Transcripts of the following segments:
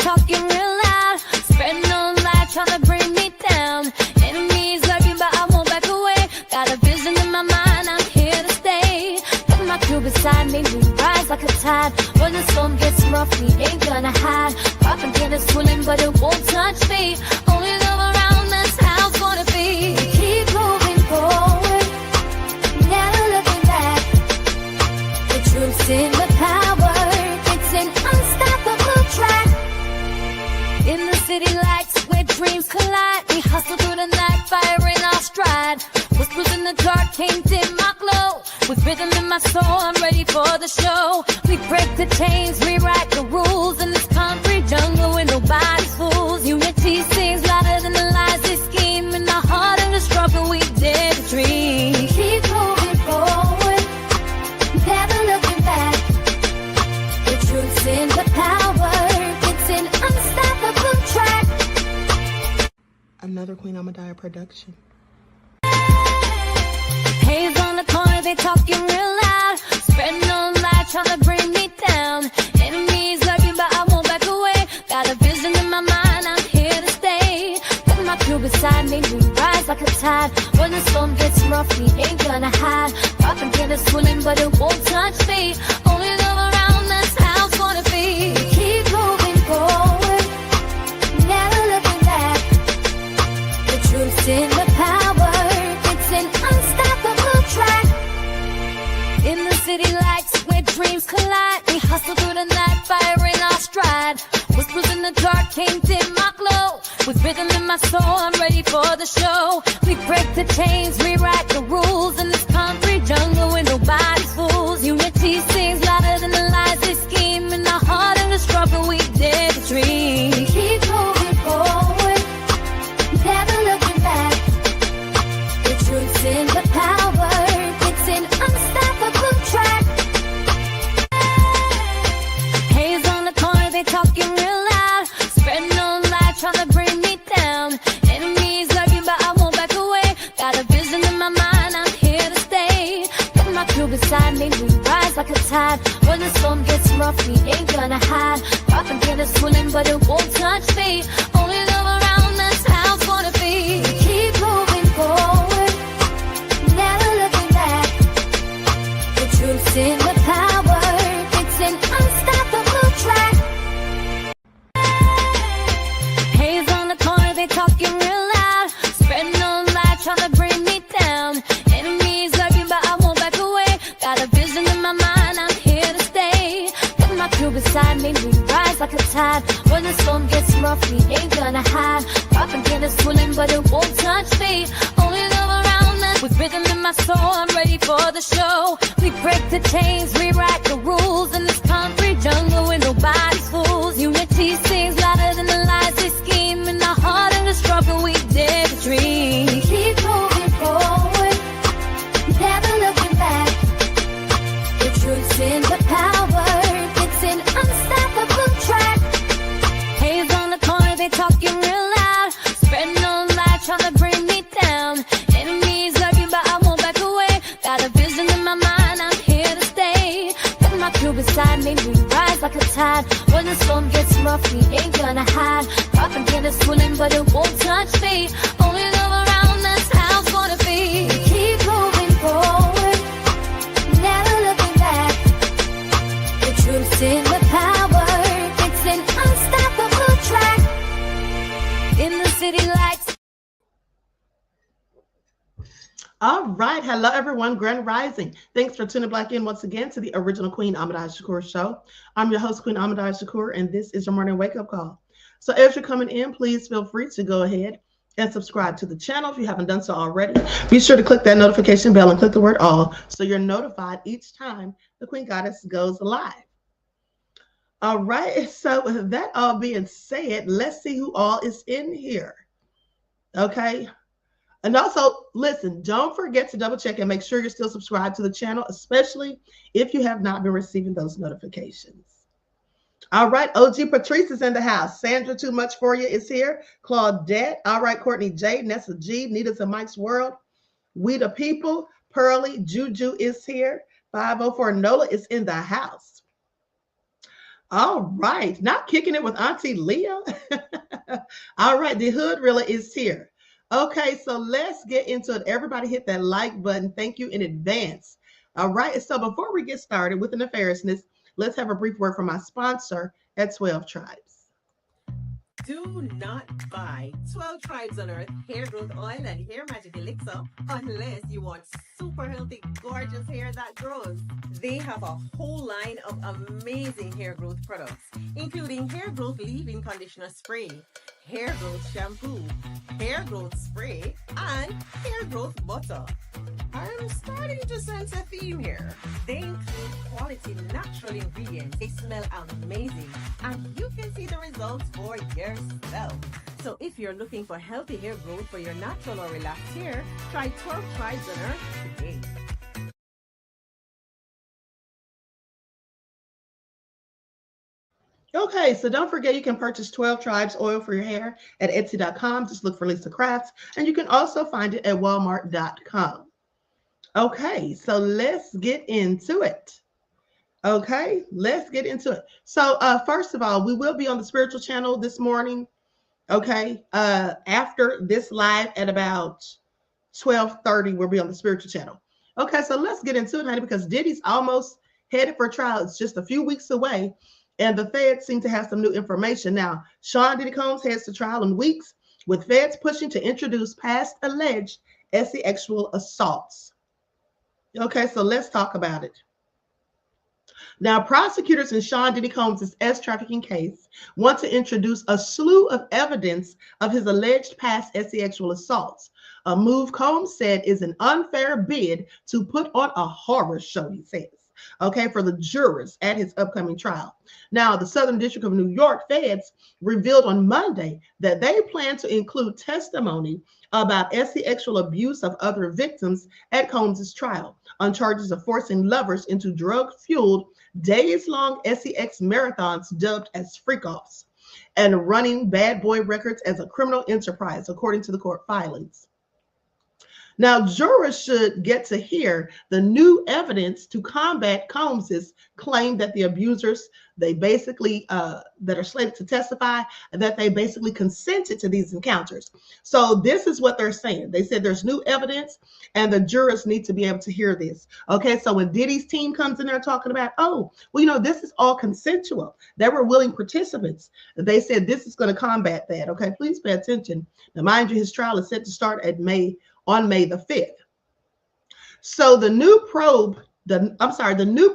talking real loud, spreading on lies, trying to bring me down. Enemies lurking, but I won't back away. Got a vision in my mind, I'm here to stay. Got my crew beside me, we rise like a tide. When the storm gets rough, we ain't gonna hide. Propaganda swirling, but it won't touch me. Only love around, that's how it's gonna be. Keep moving forward, never looking back. The truth's in the power, it's an unstoppable track. In the city lights where dreams collide, we hustle through the night, fire in our stride. Whispers in the dark can't dim my glow. With rhythm in my soul, I'm ready for the show. We break the chains, rewrite the rules in this concrete jungle where nobody's fools. Unity sings louder than the lies they scheme. In our heart and the struggle, we dare to dream. Keep moving forward, never looking back. The truth's in the power, it's an unstoppable track. Another Queen Ahmadiyyah production. Haze on the corner, they talking real loud, spreading on lies, trying to bring me down. Enemies lurking, but I won't back away. Got a vision in my mind, I'm here to stay. Got my crew beside me, we rise like a tide. When the storm gets rough, we ain't gonna hide. Propaganda swirling, but it won't touch me. Only love around, that's how it's gonna be. Keep moving forward, never looking back. The truth's in the power, it's an unstoppable track. In the city lights where dreams collide, we hustle through the night, fire in our stride. Whispers in the dark can't dim my glow. With rhythm in my soul, I'm ready for the show. We break the chains, rewrite the rules in this concrete jungle where nobody's fools. Unity sings louder than the lies they scheme. In our heart and the struggle, we dare to dream. Keep moving forward, never looking back. The truth's in the power, it's an unstoppable track. Haze on the corner, they talking real loud, spreading on lies, trying to bring me down. Enemies lurking, but I won't back away. Got a vision in my mind, I'm here to stay. Got my crew beside me, we rise like a tide. When the storm gets rough, we ain't gonna hide. Propaganda swirling, but it won't touch me. Only love around, that's how it's gonna be. Keep moving forward, never looking back. The truth's in the power, it's an unstoppable track. Haze on the corner, they talking real loud, spreading on lies, trying to bring me down. Enemies lurking, but I won't back away. Got a vision in my mind, I'm here to stay. Got my crew beside me, we rise like a tide. When the storm gets rough, we ain't gonna hide. Propaganda swirling, but it won't touch me. Only love around us. With rhythm in my soul, I'm ready for the show. We break the chains, rewrite the rules in this concrete jungle where nobody's fools. Unity sings louder than the lies they scheme. In our heart and the struggle, we dare to dream. Keep moving forward, never looking back. The truth's in the power, it's an unstoppable track. Haze on the corner, they talking real loud, spreading on lies, trying to bring me down. Enemies lurking, but I won't back away. Got a vision in my mind, I'm here to stay. Got my crew beside me, we rise like a tide. When the storm gets rough, we ain't gonna hide. Propaganda swirling, but it won't touch me. Only love around, that's how it's gonna be. Keep moving forward, never looking back. The truth's in the power, it's an unstoppable track. In the city lights. All right. Hello, everyone. Grand Rising. Thanks for tuning back in once again to the original Queen Ahmadiyyah show. I'm your host, Queen Ahmadiyyah, and this is your morning wake-up call. So as you're coming in, please feel free to go ahead and subscribe to the channel if you haven't done so already. Be sure to click that notification bell and click the word all so you're notified each time the Queen Goddess goes live. All right. So with that all being said, let's see who all is in here. Okay. And also, listen, don't forget to double check and make sure you're still subscribed to the channel, especially if you have not been receiving those notifications. All right, OG Patrice is in the house. Sandra Too Much For You is here. Claudette. All right, Courtney J, Nessa G, Nita's in Mike's World. We the People. Pearly. Juju is here. 504 Nola is in the house. All right. Not kicking it with Auntie Leah. All right. The hood rilla is here. Okay. So let's get into it. Everybody hit that like button. Thank you in advance. All right. So before we get started with the nefariousness, let's have a brief word from my sponsor at 12 Tribes. Do not buy 12 Tribes on Earth hair growth oil and hair magic elixir unless you want super healthy, gorgeous hair that grows. They have a whole line of amazing hair growth products, including hair growth leave-in conditioner spray, hair growth shampoo, hair growth spray, and hair growth butter. I'm starting to sense a theme here. They include quality natural ingredients. They smell amazing, and you can see the results for yourself. So if you're looking for healthy hair growth for your natural or relaxed hair, try 12 Tribes on Earth today. Okay, so don't forget you can purchase 12 Tribes oil for your hair at Etsy.com. Just look for Lisa Crafts, and you can also find it at Walmart.com. Okay, so let's get into it. Okay, let's get into it. So first of all, we will be on the spiritual channel this morning. Okay, after this live at about 12:30, we'll be on the spiritual channel. Okay, so let's get into it, honey, because Diddy's almost headed for trial. It's just a few weeks away, and the feds seem to have some new information. Now, Sean Diddy Combs heads to trial in weeks, with feds pushing to introduce past alleged sexual assaults. Okay, so let's talk about it. Now, prosecutors in Sean Diddy Combs' trafficking case want to introduce a slew of evidence of his alleged past sexual assaults, a move Combs said is an unfair bid to put on a horror show, he says, okay, for the jurors at his upcoming trial. Now, the Southern District of New York feds revealed on Monday that they plan to include testimony about sexual abuse of other victims at Combs' trial on charges of forcing lovers into drug-fueled, days-long sex marathons dubbed as freakoffs and running bad boy records as a criminal enterprise, according to the court filings. Now, jurors should get to hear the new evidence to combat Combs's claim that the abusers, they basically, that are slated to testify, that they basically consented to these encounters. So this is what they're saying. They said there's new evidence and the jurors need to be able to hear this. Okay, so when Diddy's team comes in there talking about, oh, well, you know, this is all consensual. They were willing participants. They said this is going to combat that. Okay, please pay attention. Now, mind you, his trial is set to start on May the 5th. So the new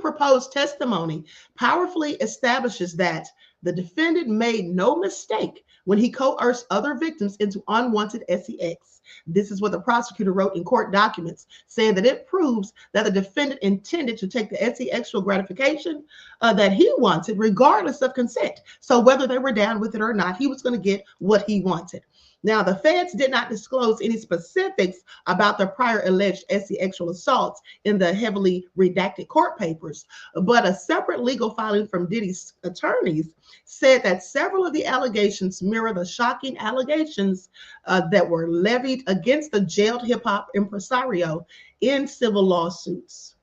proposed testimony powerfully establishes that the defendant made no mistake when he coerced other victims into unwanted sex. This is what the prosecutor wrote in court documents, saying that it proves that the defendant intended to take the sexual gratification that he wanted, regardless of consent. So whether they were down with it or not, he was going to get what he wanted. Now, the feds did not disclose any specifics about the prior alleged sexual assaults in the heavily redacted court papers, but a separate legal filing from Diddy's attorneys said that several of the allegations mirror the shocking allegations that were levied against the jailed hip-hop impresario in civil lawsuits.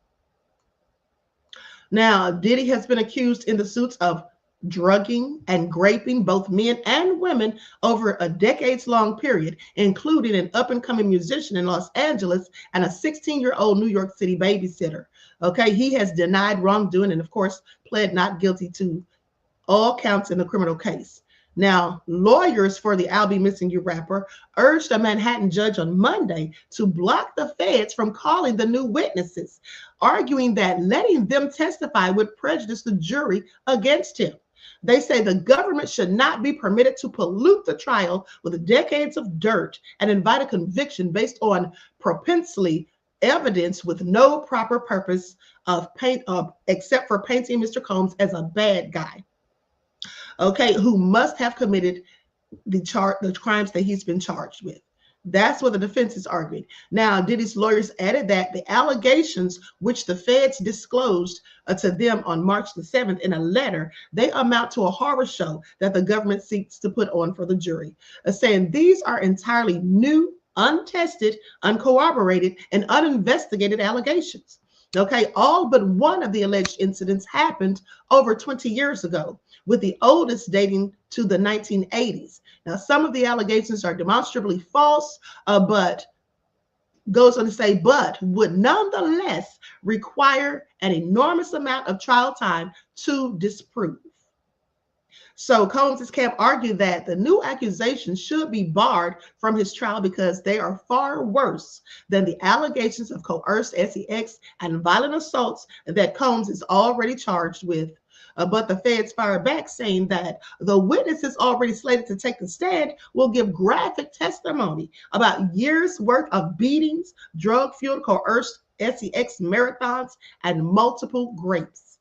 Now, Diddy has been accused in the suits of drugging and raping both men and women over a decades-long period, including an up-and-coming musician in Los Angeles and a 16-year-old New York City babysitter. Okay, he has denied wrongdoing and, of course, pled not guilty to all counts in the criminal case. Now, lawyers for the I'll Be Missing You rapper urged a Manhattan judge on Monday to block the feds from calling the new witnesses, arguing that letting them testify would prejudice the jury against him. They say the government should not be permitted to pollute the trial with decades of dirt and invite a conviction based on propensity evidence with no proper purpose except for painting Mr. Combs as a bad guy, okay, who must have committed the crimes that he's been charged with. That's what the defense is arguing. Now, Diddy's lawyers added that the allegations which the feds disclosed to them on March the 7th in a letter, they amount to a horror show that the government seeks to put on for the jury, saying these are entirely new, untested, uncorroborated, and uninvestigated allegations. Okay, all but one of the alleged incidents happened over 20 years ago, with the oldest dating to the 1980s. Now, some of the allegations are demonstrably false, but goes on to say, but would nonetheless require an enormous amount of trial time to disprove. So Combs' camp argued that the new accusations should be barred from his trial because they are far worse than the allegations of coerced sex and violent assaults that Combs is already charged with. But the feds fired back, saying that the witnesses already slated to take the stand will give graphic testimony about years' worth of beatings, drug-fueled coerced sex marathons, and multiple rapes.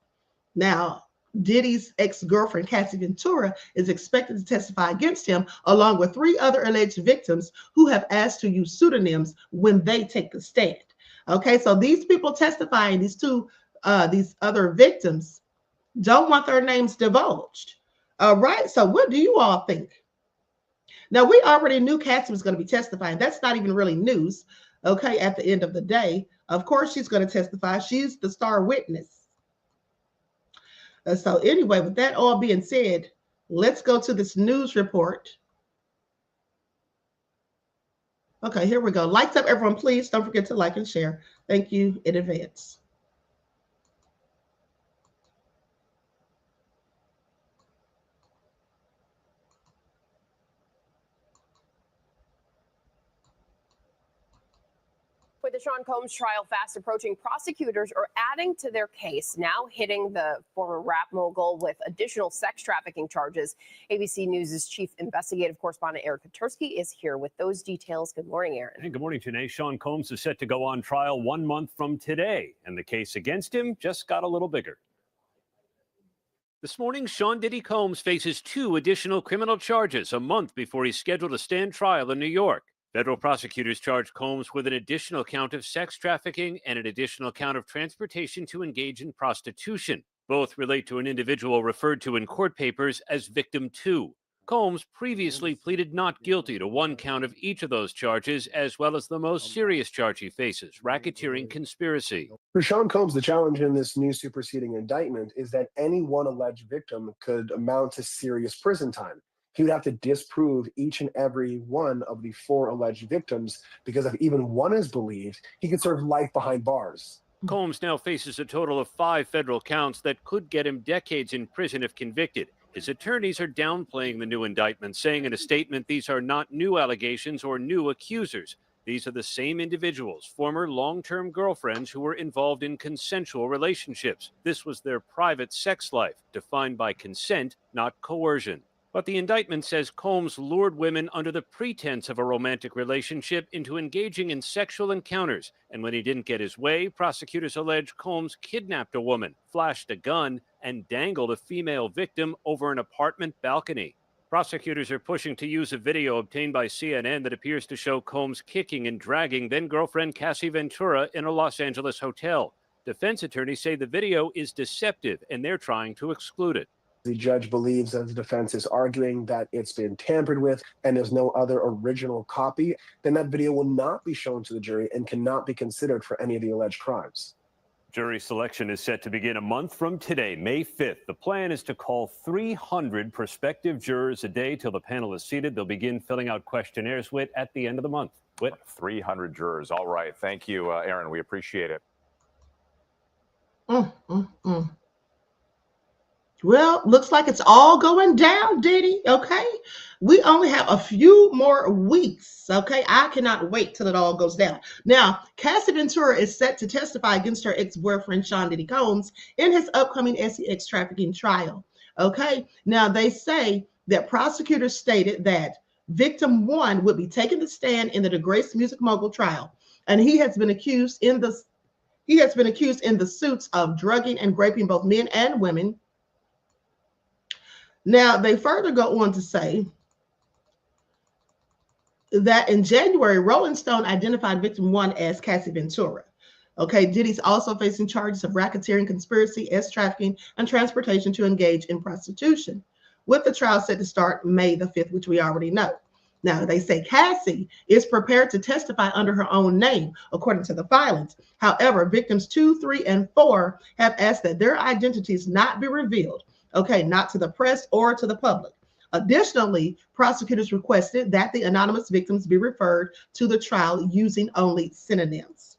Now, Diddy's ex-girlfriend, Cassie Ventura, is expected to testify against him, along with 3 other alleged victims who have asked to use pseudonyms when they take the stand. Okay, so these people testifying, these other victims, don't want their names divulged. All right, so what do you all think? Now, we already knew Cassie was going to be testifying. That's not even really news. Okay, at the end of the day, of course she's going to testify. She's the star witness. So anyway, with that all being said, let's go to this news report. Okay, here we go. Lights up, everyone, please. Don't forget to like and share. Thank you in advance. With the Sean Combs trial fast approaching, prosecutors are adding to their case, now hitting the former rap mogul with additional sex trafficking charges. ABC News' chief investigative correspondent Eric Katursky is here with those details. Good morning, Aaron. Hey, good morning, Janae. Sean Combs is set to go on trial 1 month from today, and the case against him just got a little bigger. This morning, Sean Diddy Combs faces 2 additional criminal charges a month before he's scheduled to stand trial in New York. Federal prosecutors charged Combs with an additional count of sex trafficking and an additional count of transportation to engage in prostitution. Both relate to an individual referred to in court papers as Victim 2. Combs previously pleaded not guilty to 1 count of each of those charges, as well as the most serious charge he faces, racketeering conspiracy. For Sean Combs, the challenge in this new superseding indictment is that any one alleged victim could amount to serious prison time. He would have to disprove each and every one of the 4 alleged victims, because if even one is believed, he could serve life behind bars. Combs now faces a total of 5 federal counts that could get him decades in prison if convicted. His attorneys are downplaying the new indictment, saying in a statement these are not new allegations or new accusers. These are the same individuals, former long-term girlfriends who were involved in consensual relationships. This was their private sex life, defined by consent, not coercion. But the indictment says Combs lured women under the pretense of a romantic relationship into engaging in sexual encounters. And when he didn't get his way, prosecutors allege Combs kidnapped a woman, flashed a gun, and dangled a female victim over an apartment balcony. Prosecutors are pushing to use a video obtained by CNN that appears to show Combs kicking and dragging then-girlfriend Cassie Ventura in a Los Angeles hotel. Defense attorneys say the video is deceptive, and they're trying to exclude it. The judge believes that the defense is arguing that it's been tampered with and there's no other original copy, then that video will not be shown to the jury and cannot be considered for any of the alleged crimes. Jury selection is set to begin a month from today, May 5th. The plan is to call 300 prospective jurors a day till the panel is seated. They'll begin filling out questionnaires, Whit, at the end of the month. Whit? 300 jurors. All right. Thank you, Aaron. We appreciate it. Well, looks like it's all going down, Diddy. Okay, we only have a few more weeks. Okay, I cannot wait till it all goes down. Now, Cassie Ventura is set to testify against her ex-boyfriend Sean Diddy Combs in his upcoming sex trafficking trial. Okay, now they say that prosecutors stated that Victim 1 would be taking the stand in the disgraced music mogul trial, and he has been accused in the suits of drugging and raping both men and women. Now, they further go on to say that in January, Rolling Stone identified Victim 1 as Cassie Ventura. Okay, Diddy's also facing charges of racketeering, conspiracy, sex trafficking, and transportation to engage in prostitution, with the trial set to start May the 5th, which we already know. Now, they say Cassie is prepared to testify under her own name, according to the filings. However, victims 2, 3, and 4 have asked that their identities not be revealed, okay, not to the press or to the public. Additionally, prosecutors requested that the anonymous victims be referred to the trial using only synonyms.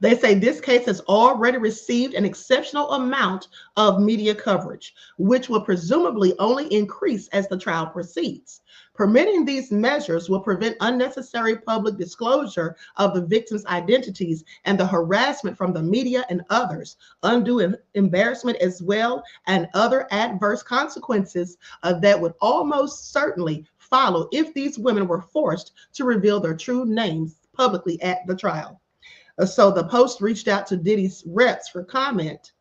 They say this case has already received an exceptional amount of media coverage, which will presumably only increase as the trial proceeds. Permitting these measures will prevent unnecessary public disclosure of the victims' identities and the harassment from the media and others, undue embarrassment as well, and other adverse consequences that would almost certainly follow if these women were forced to reveal their true names publicly at the trial. So the Post reached out to Diddy's reps for comment.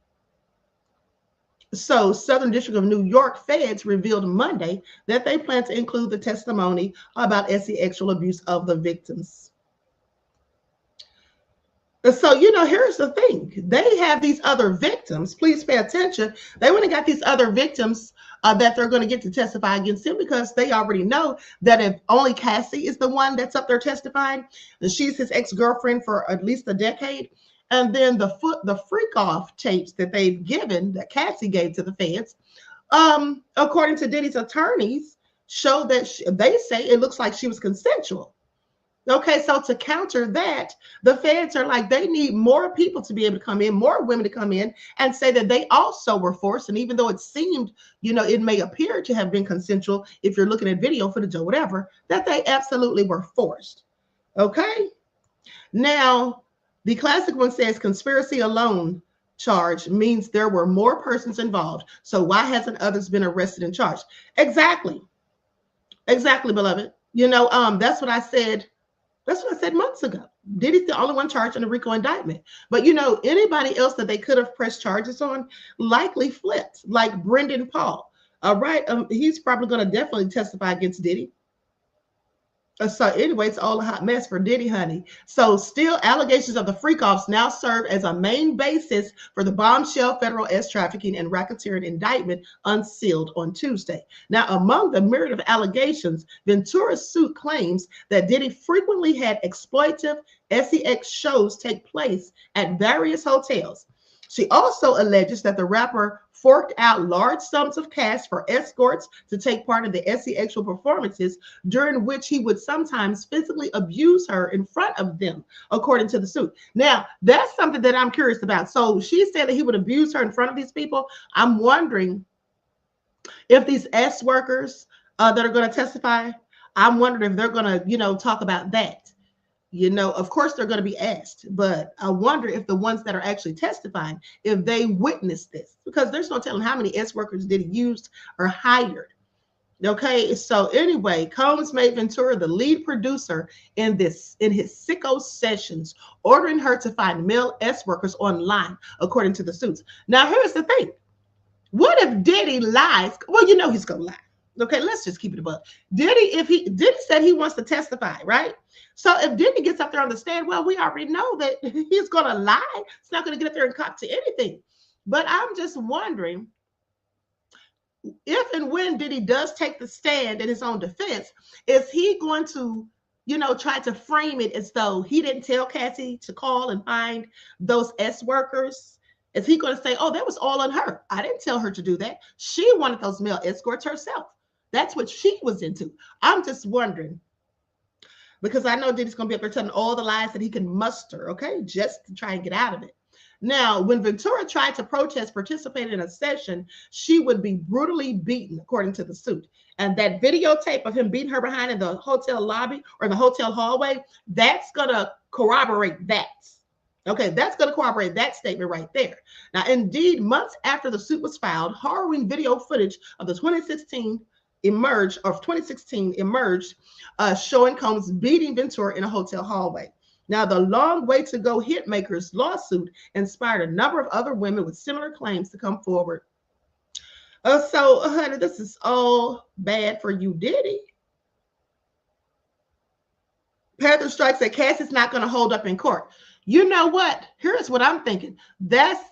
So Southern District of New York feds revealed Monday that they plan to include the testimony about sexual abuse of the victims. So, here's the thing. They have these other victims. Please pay attention. They went and got these other victims that they're going to get to testify against him, because they already know that if only Cassie is the one that's up there testifying, and she's his ex-girlfriend for at least a decade. And then the freakoff tapes that they've given, that Cassie gave to the feds, according to Diddy's attorneys, show that they say it looks like she was consensual. Okay, so to counter that, the feds are like, they need more people to be able to come in, more women to come in and say that they also were forced. And even though it seemed, it may appear to have been consensual if you're looking at video footage or whatever, that they absolutely were forced. Okay, now the classic one says conspiracy alone charge means there were more persons involved. So why hasn't others been arrested and charged? Exactly, beloved. That's what I said. That's what I said months ago. Diddy's the only one charged in a RICO indictment. But, anybody else that they could have pressed charges on likely flipped, like Brendan Paul. All right. He's probably going to definitely testify against Diddy. So anyway, it's all a hot mess for Diddy, honey. So still, allegations of the freakoffs now serve as a main basis for the bombshell federal trafficking and racketeering indictment unsealed on Tuesday. Now, among the myriad of allegations, Ventura's suit claims that Diddy frequently had exploitive sex shows take place at various hotels. She also alleges that the rapper forked out large sums of cash for escorts to take part in the sexual performances, during which he would sometimes physically abuse her in front of them, according to the suit. Now, that's something that I'm curious about. So she said that he would abuse her in front of these people. I'm wondering if these S workers that are going to testify, I'm wondering if they're going to, talk about that. Of course they're going to be asked, but I wonder if the ones that are actually testifying, if they witnessed this, because there's no telling how many S workers Diddy used or hired. Okay, so anyway, Combs made Ventura the lead producer in his sicko sessions, ordering her to find male S workers online, according to the suits. Now, here's the thing. What if Diddy lies? Well, he's going to lie. Okay, let's just keep it above. Diddy said he wants to testify, right? So if Diddy gets up there on the stand, well, we already know that he's going to lie. It's not going to get up there and cop to anything. But I'm just wondering if and when Diddy does take the stand in his own defense, is he going to, try to frame it as though he didn't tell Cassie to call and find those S workers? Is he going to say, oh, that was all on her? I didn't tell her to do that. She wanted those male escorts herself. That's what she was into. I'm just wondering, because I know Diddy's going to be up there telling all the lies that he can muster, okay, just to try and get out of it. Now, when Ventura tried to protest participating in a session, she would be brutally beaten, according to the suit. And that videotape of him beating her behind in the hotel lobby or the hotel hallway, that's going to corroborate that. Okay, that's going to corroborate that statement right there. Now, indeed, months after the suit was filed, harrowing video footage of the 2016 emerged, showing Combs beating Ventura in a hotel hallway. Now, the long way to go hitmaker's lawsuit inspired a number of other women with similar claims to come forward. So, honey, this is all bad for you, Diddy. Panther Strike said Cassie's not going to hold up in court. You know what? Here's what I'm thinking. That's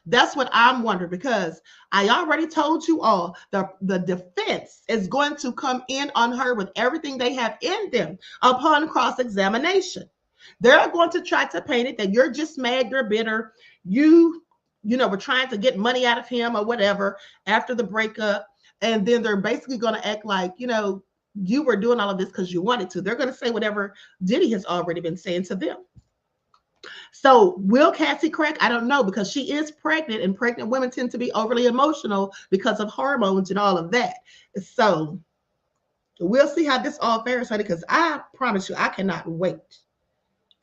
That's what I'm wondering, because I already told you all the defense is going to come in on her with everything they have in them upon cross-examination. They're going to try to paint it that you're just mad, you're bitter, you know, we're trying to get money out of him or whatever after the breakup. And then they're basically going to act like, you know, you were doing all of this because you wanted to. They're going to say whatever Diddy has already been saying to them. So will Cassie crack? I don't know, because she is pregnant, and pregnant women tend to be overly emotional because of hormones and all of that. So we'll see how this all fares, honey, because I promise you, I cannot wait.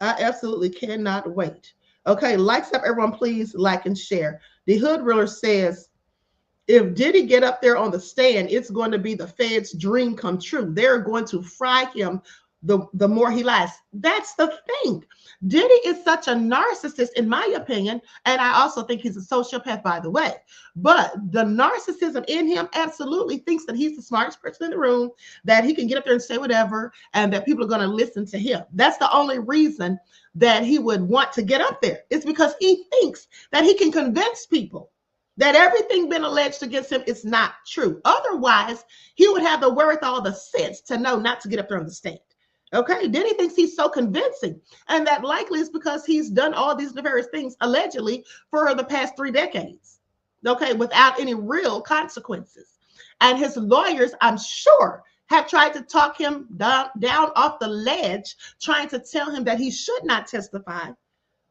I absolutely cannot wait. Okay, likes up, everyone, please like and share. The Hood Ruler says, if Diddy get up there on the stand, it's going to be the Fed's dream come true. They're going to fry him the more he lies. That's the thing. Diddy is such a narcissist, in my opinion, and I also think he's a sociopath, by the way. But the narcissism in him absolutely thinks that he's the smartest person in the room, that he can get up there and say whatever, and that people are going to listen to him. That's the only reason that he would want to get up there. It's because he thinks that he can convince people that everything been alleged against him is not true. Otherwise, he would have the wherewithal, the sense to know not to get up there on the stand. Okay, Diddy thinks he's so convincing, and that likely is because he's done all these nefarious things allegedly for the past 3 decades, okay, without any real consequences. And his lawyers, I'm sure, have tried to talk him down off the ledge, trying to tell him that he should not testify.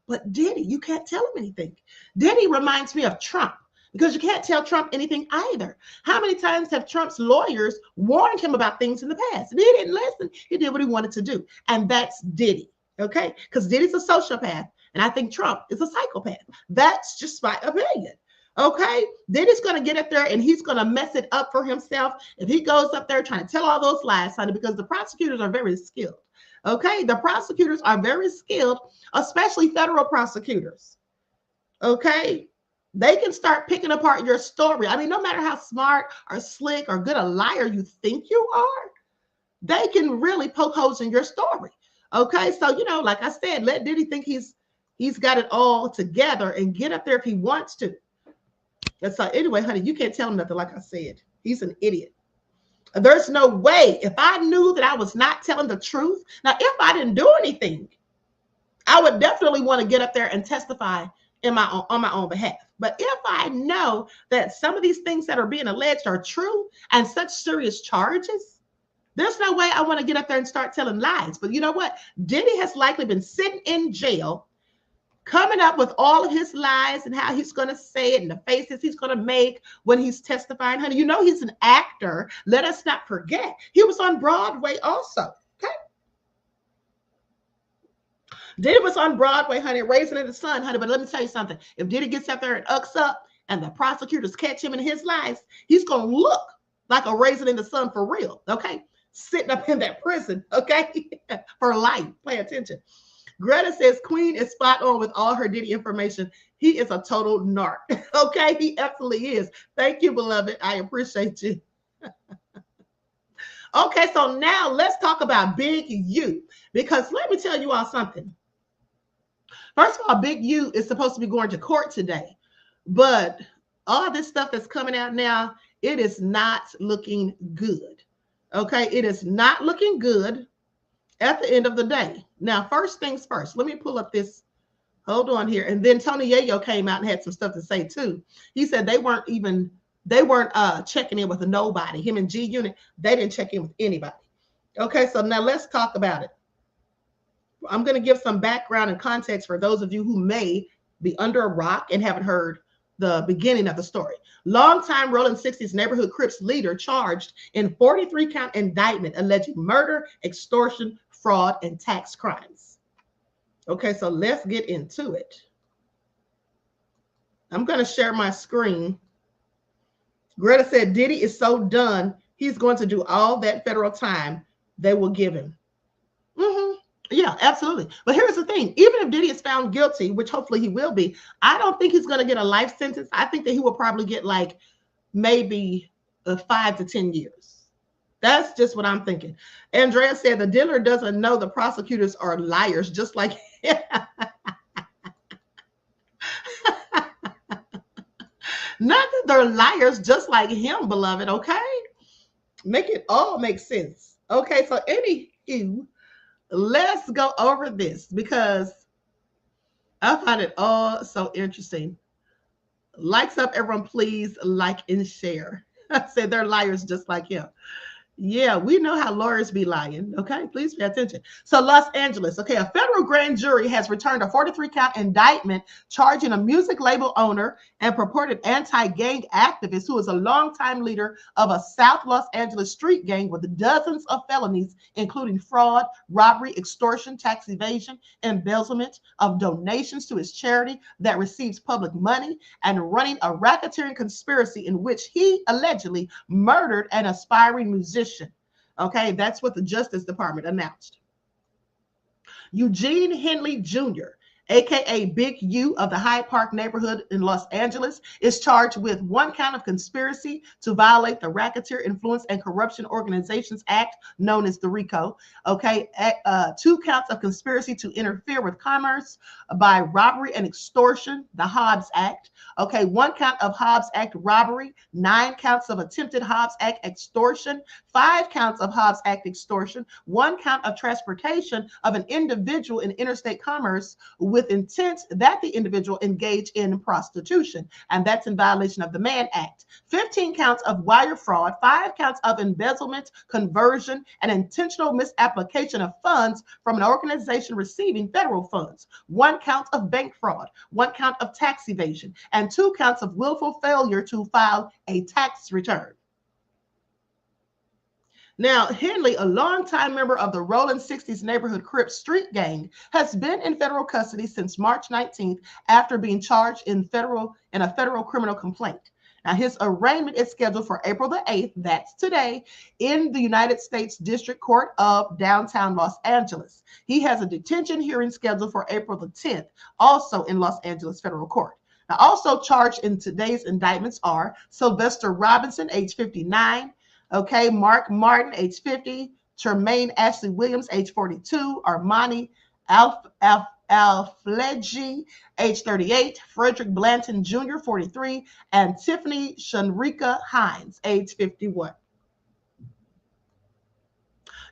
But Diddy, you can't tell him anything. Diddy reminds me of Trump, because you can't tell Trump anything either. How many times have Trump's lawyers warned him about things in the past? And he didn't listen. He did what he wanted to do. And that's Diddy, okay? Because Diddy's a sociopath, and I think Trump is a psychopath. That's just my opinion, okay? Diddy's going to get up there, and he's going to mess it up for himself if he goes up there trying to tell all those lies, honey, because the prosecutors are very skilled, okay? The prosecutors are very skilled, especially federal prosecutors, okay? They can start picking apart your story. I mean, no matter how smart or slick or good a liar you think you are, they can really poke holes in your story. Okay, so, you know, like I said, let Diddy think he's got it all together and get up there if he wants to. And so anyway, honey, you can't tell him nothing. Like I said, he's an idiot. There's no way. If I knew that I was not telling the truth, now, if I didn't do anything, I would definitely want to get up there and testify on my own behalf. But if I know that some of these things that are being alleged are true and such serious charges, there's no way I want to get up there and start telling lies. But you know what? Diddy has likely been sitting in jail, coming up with all of his lies and how he's going to say it and the faces he's going to make when he's testifying. Honey, you know he's an actor. Let us not forget. He was on Broadway also. Okay. Diddy was on Broadway, honey, Raising in the Sun, honey. But let me tell you something. If Diddy gets up there and ucks up and the prosecutors catch him in his lies, he's going to look like a Raisin in the Sun for real, okay? Sitting up in that prison, okay? For life. Pay attention. Greta says Queen is spot on with all her Diddy information. He is a total narc, okay? He absolutely is. Thank you, beloved. I appreciate you. Okay, so now let's talk about Big U, because let me tell you all something. First of all, Big U is supposed to be going to court today, but all this stuff that's coming out now, it is not looking good. Okay, it is not looking good at the end of the day. Now, first things first, let me pull up this. Hold on here. And then Tony Yayo came out and had some stuff to say too. He said they weren't checking in with nobody. Him and G Unit, they didn't check in with anybody. Okay, so now let's talk about it. I'm going to give some background and context for those of you who may be under a rock and haven't heard the beginning of the story. Longtime Rolling 60s neighborhood Crips leader charged in 43-count indictment alleging murder, extortion, fraud, and tax crimes. Okay, so let's get into it. I'm going to share my screen. Greta said Diddy is so done, he's going to do all that federal time they will give him. Yeah, absolutely. But here's the thing. Even if Diddy is found guilty, which hopefully he will be, I don't think he's going to get a life sentence. I think that he will probably get like maybe 5 to 10 years. That's just what I'm thinking. Andrea said the dealer doesn't know the prosecutors are liars, just like Not that they're liars just like him, beloved, okay? Make it all make sense. Okay, so anywho, let's go over this because I find it all so interesting. Likes up, everyone, please like and share. I said they're liars just like him. Yeah, we know how lawyers be lying. Okay, please pay attention. So Los Angeles, okay, a federal grand jury has returned a 43-count indictment charging a music label owner and purported anti-gang activist who is a longtime leader of a South Los Angeles street gang with dozens of felonies, including fraud, robbery, extortion, tax evasion, embezzlement of donations to his charity that receives public money, and running a racketeering conspiracy in which he allegedly murdered an aspiring musician. Okay, that's what the Justice Department announced. Eugene Henley Jr., aka Big U of the Hyde Park neighborhood in Los Angeles, is charged with 1 count of conspiracy to violate the Racketeer Influence and Corruption Organizations Act, known as the RICO. Okay, 2 counts of conspiracy to interfere with commerce by robbery and extortion, the Hobbs Act. Okay, 1 count of Hobbs Act robbery, 9 counts of attempted Hobbs Act extortion, 5 counts of Hobbs Act extortion, 1 count of transportation of an individual in interstate commerce with intent that the individual engage in prostitution, and that's in violation of the Mann Act. 15 counts of wire fraud, 5 counts of embezzlement, conversion, and intentional misapplication of funds from an organization receiving federal funds, 1 count of bank fraud, 1 count of tax evasion, and 2 counts of willful failure to file a tax return. Now, Henley, a longtime member of the Rolling 60s neighborhood Crip street gang, has been in federal custody since March 19th after being charged in a federal criminal complaint. Now, his arraignment is scheduled for April the 8th, that's today, in the United States District Court of downtown Los Angeles. He has a detention hearing scheduled for April the 10th, also in Los Angeles Federal Court. Now, also charged in today's indictments are Sylvester Robinson, age 59, okay, Mark Martin, age 50, Tremaine Ashley Williams, age 42, Armani Alfledge, age 38, Frederick Blanton Jr., 43, and Tiffany Shanrika Hines, age 51.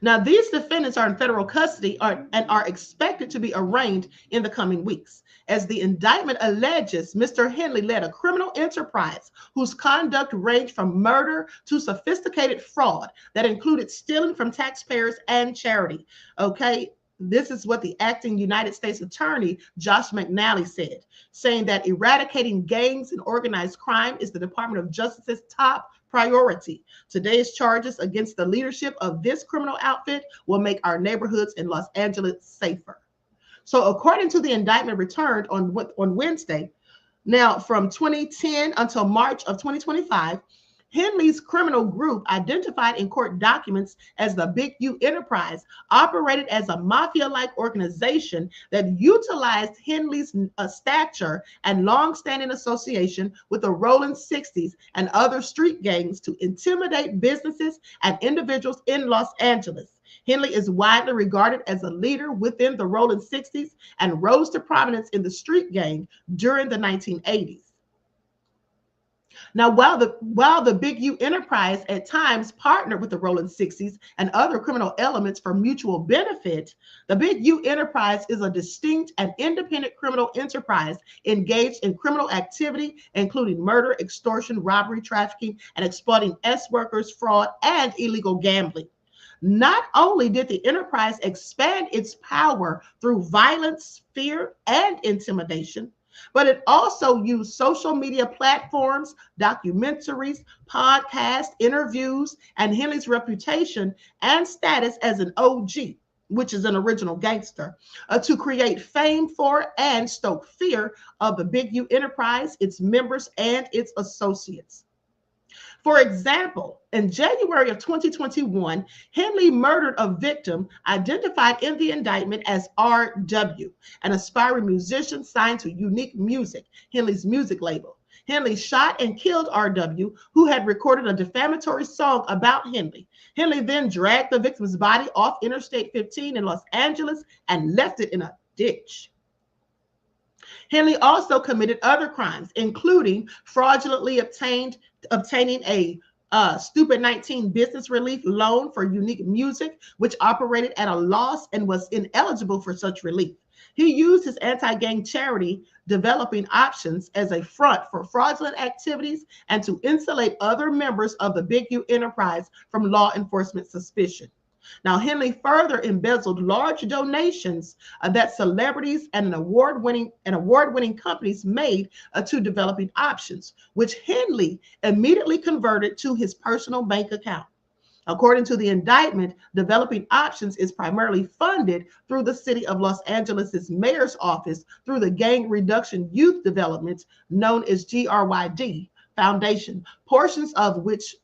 Now, these defendants are in federal custody and are expected to be arraigned in the coming weeks. As the indictment alleges, Mr. Henley led a criminal enterprise whose conduct ranged from murder to sophisticated fraud that included stealing from taxpayers and charity. Okay, this is what the acting United States Attorney, Josh McNally, said, saying that eradicating gangs and organized crime is the Department of Justice's top priority. Today's charges against the leadership of this criminal outfit will make our neighborhoods in Los Angeles safer. So according to the indictment returned on Wednesday, now from 2010 until March of 2025, Henley's criminal group, identified in court documents as the Big U Enterprise, operated as a mafia-like organization that utilized Henley's stature and long-standing association with the Rolling 60s and other street gangs to intimidate businesses and individuals in Los Angeles. Henley is widely regarded as a leader within the Rolling 60s and rose to prominence in the street gang during the 1980s. Now, while the Big U Enterprise at times partnered with the Rolling 60s and other criminal elements for mutual benefit, the Big U Enterprise is a distinct and independent criminal enterprise engaged in criminal activity, including murder, extortion, robbery, trafficking, and exploiting S-workers, fraud, and illegal gambling. Not only did the enterprise expand its power through violence, fear, and intimidation, but it also used social media platforms, documentaries, podcasts, interviews, and Henley's reputation and status as an OG, which is an original gangster, to create fame for and stoke fear of the Big U Enterprise, its members, and its associates. For example, in January of 2021, Henley murdered a victim identified in the indictment as R.W., an aspiring musician signed to Unique Music, Henley's music label. Henley shot and killed R.W., who had recorded a defamatory song about Henley. Henley then dragged the victim's body off Interstate 15 in Los Angeles and left it in a ditch. Henley also committed other crimes, including fraudulently obtaining a Stupid 19 business relief loan for Unique Music, which operated at a loss and was ineligible for such relief. He used his anti-gang charity Developing Options as a front for fraudulent activities and to insulate other members of the Big U enterprise from law enforcement suspicion. Now, Henley further embezzled large donations that celebrities and award-winning companies made to Developing Options, which Henley immediately converted to his personal bank account. According to the indictment, Developing Options is primarily funded through the City of Los Angeles' mayor's office through the Gang Reduction Youth Development, known as GRYD Foundation, portions of which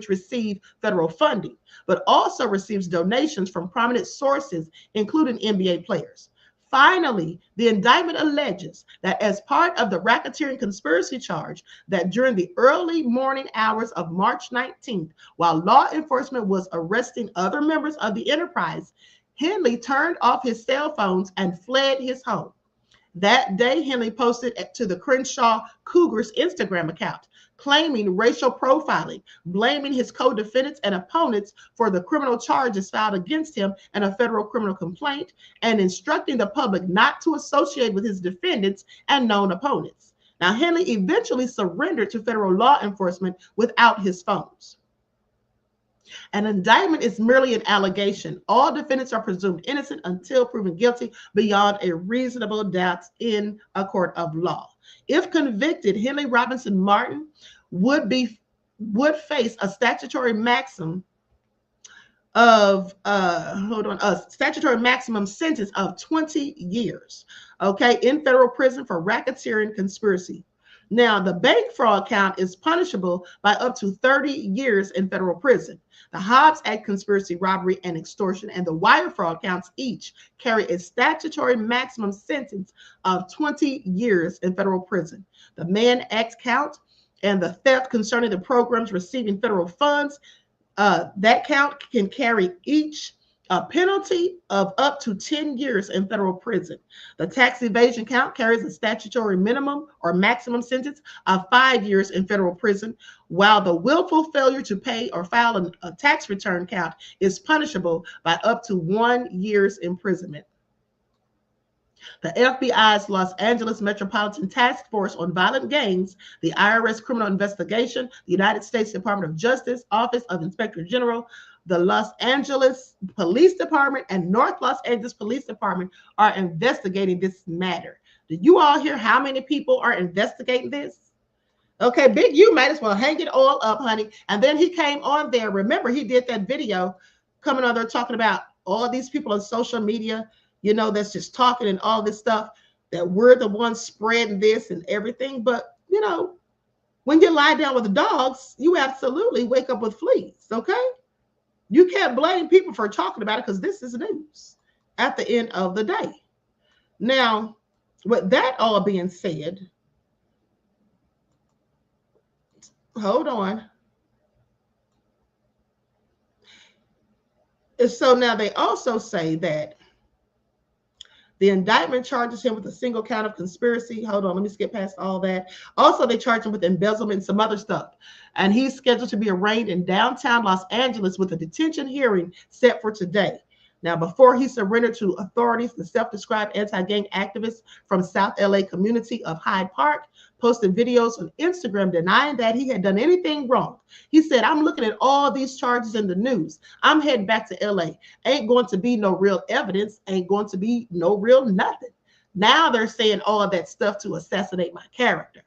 receive federal funding, but also receives donations from prominent sources, including NBA players. Finally, the indictment alleges that as part of the racketeering conspiracy charge, that during the early morning hours of March 19th, while law enforcement was arresting other members of the enterprise, Henley turned off his cell phones and fled his home. That day, Henley posted to the Crenshaw Cougars Instagram account, claiming racial profiling, blaming his co-defendants and opponents for the criminal charges filed against him in a federal criminal complaint, and instructing the public not to associate with his defendants and known opponents. Now, Henley eventually surrendered to federal law enforcement without his phones. An indictment is merely an allegation. All defendants are presumed innocent until proven guilty beyond a reasonable doubt in a court of law. If convicted, Henley Robinson Martin would face a statutory maximum of a statutory maximum sentence of 20 years, okay, in federal prison for racketeering conspiracy. Now, the bank fraud count is punishable by up to 30 years in federal prison. The Hobbs Act conspiracy, robbery, and extortion, and the wire fraud counts each carry a statutory maximum sentence of 20 years in federal prison. The Mann Act count and the theft concerning the programs receiving federal funds, that count can carry each a penalty of up to 10 years in federal prison. The tax evasion count carries a statutory minimum or maximum sentence of 5 years in federal prison, while the willful failure to pay or file a tax return count is punishable by up to 1 year's imprisonment. The FBI's Los Angeles Metropolitan Task Force on Violent Gangs, the IRS Criminal Investigation, the United States Department of Justice, Office of Inspector General, the Los Angeles Police Department, and North Los Angeles Police Department are investigating this matter. Did you all hear how many people are investigating this? Okay, Big U might as well hang it all up, honey. And then he came on there. Remember, he did that video coming on there talking about all these people on social media, you know, that's just talking and all this stuff, that we're the ones spreading this and everything. But, you know, when you lie down with the dogs, you absolutely wake up with fleas, okay? You can't blame people for talking about it because this is news at the end of the day. Now, with that all being said, hold on. So now they also say that the indictment charges him with a single count of conspiracy. Hold on, let me skip past all that. Also, they charge him with embezzlement and some other stuff. And he's scheduled to be arraigned in downtown Los Angeles with a detention hearing set for today. Now, before he surrendered to authorities, the self-described anti-gang activist from South LA community of Hyde Park posted videos on Instagram denying that he had done anything wrong. He said, "I'm looking at all these charges in the news. I'm heading back to LA. Ain't going to be no real evidence. Ain't going to be no real nothing." Now they're saying all of that stuff to assassinate my character.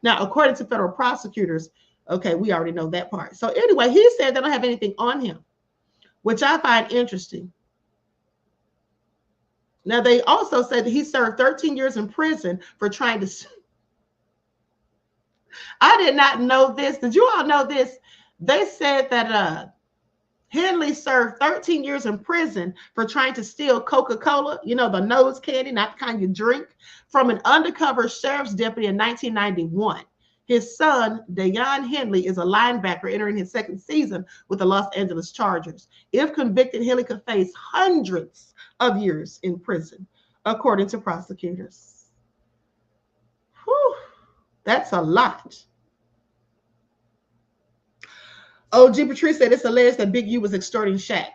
Now, according to federal prosecutors, okay, we already know that part. So anyway, he said they don't have anything on him, which I find interesting. Now, they also said that he served 13 years in prison for trying to... I did not know this. Did you all know this? They said that Henley served 13 years in prison for trying to steal Coca-Cola, you know, the nose candy, not the kind you drink, from an undercover sheriff's deputy in 1991. His son, Dayon Henley, is a linebacker entering his second season with the Los Angeles Chargers. If convicted, Henley could face hundreds of years in prison, according to prosecutors. That's a lot. OG Patrice said it's alleged that Big U was extorting Shaq.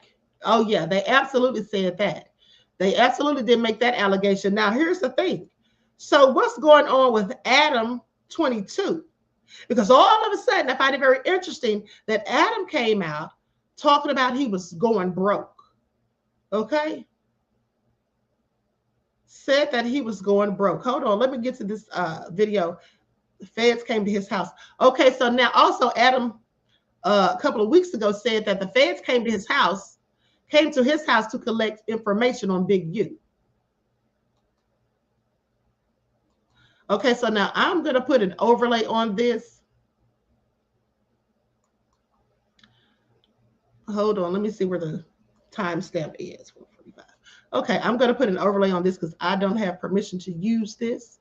Oh, yeah, they absolutely said that. They absolutely did make that allegation. Now, here's the thing. So what's going on with Adam22? Because all of a sudden, I find it very interesting that Adam came out talking about he was going broke. Okay? Said that he was going broke. Hold on, let me get to this video. The feds came to his house. Okay, so now also Adam a couple of weeks ago said that the feds came to his house to collect information on Big U. Okay, so now I'm going to put an overlay on this. Hold on, let me see where the timestamp is. 145. Okay, I'm going to put an overlay on this because I don't have permission to use this.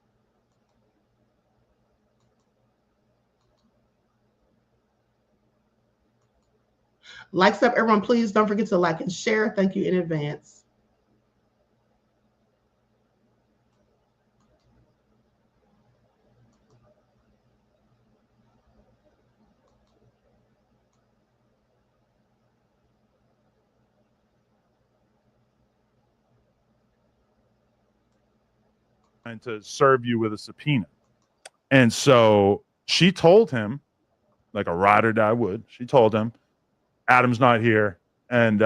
Likes up, everyone. Please don't forget to like and share. Thank you in advance. To serve you with a subpoena. And so she told him, like a ride or die would, she told him, Adam's not here and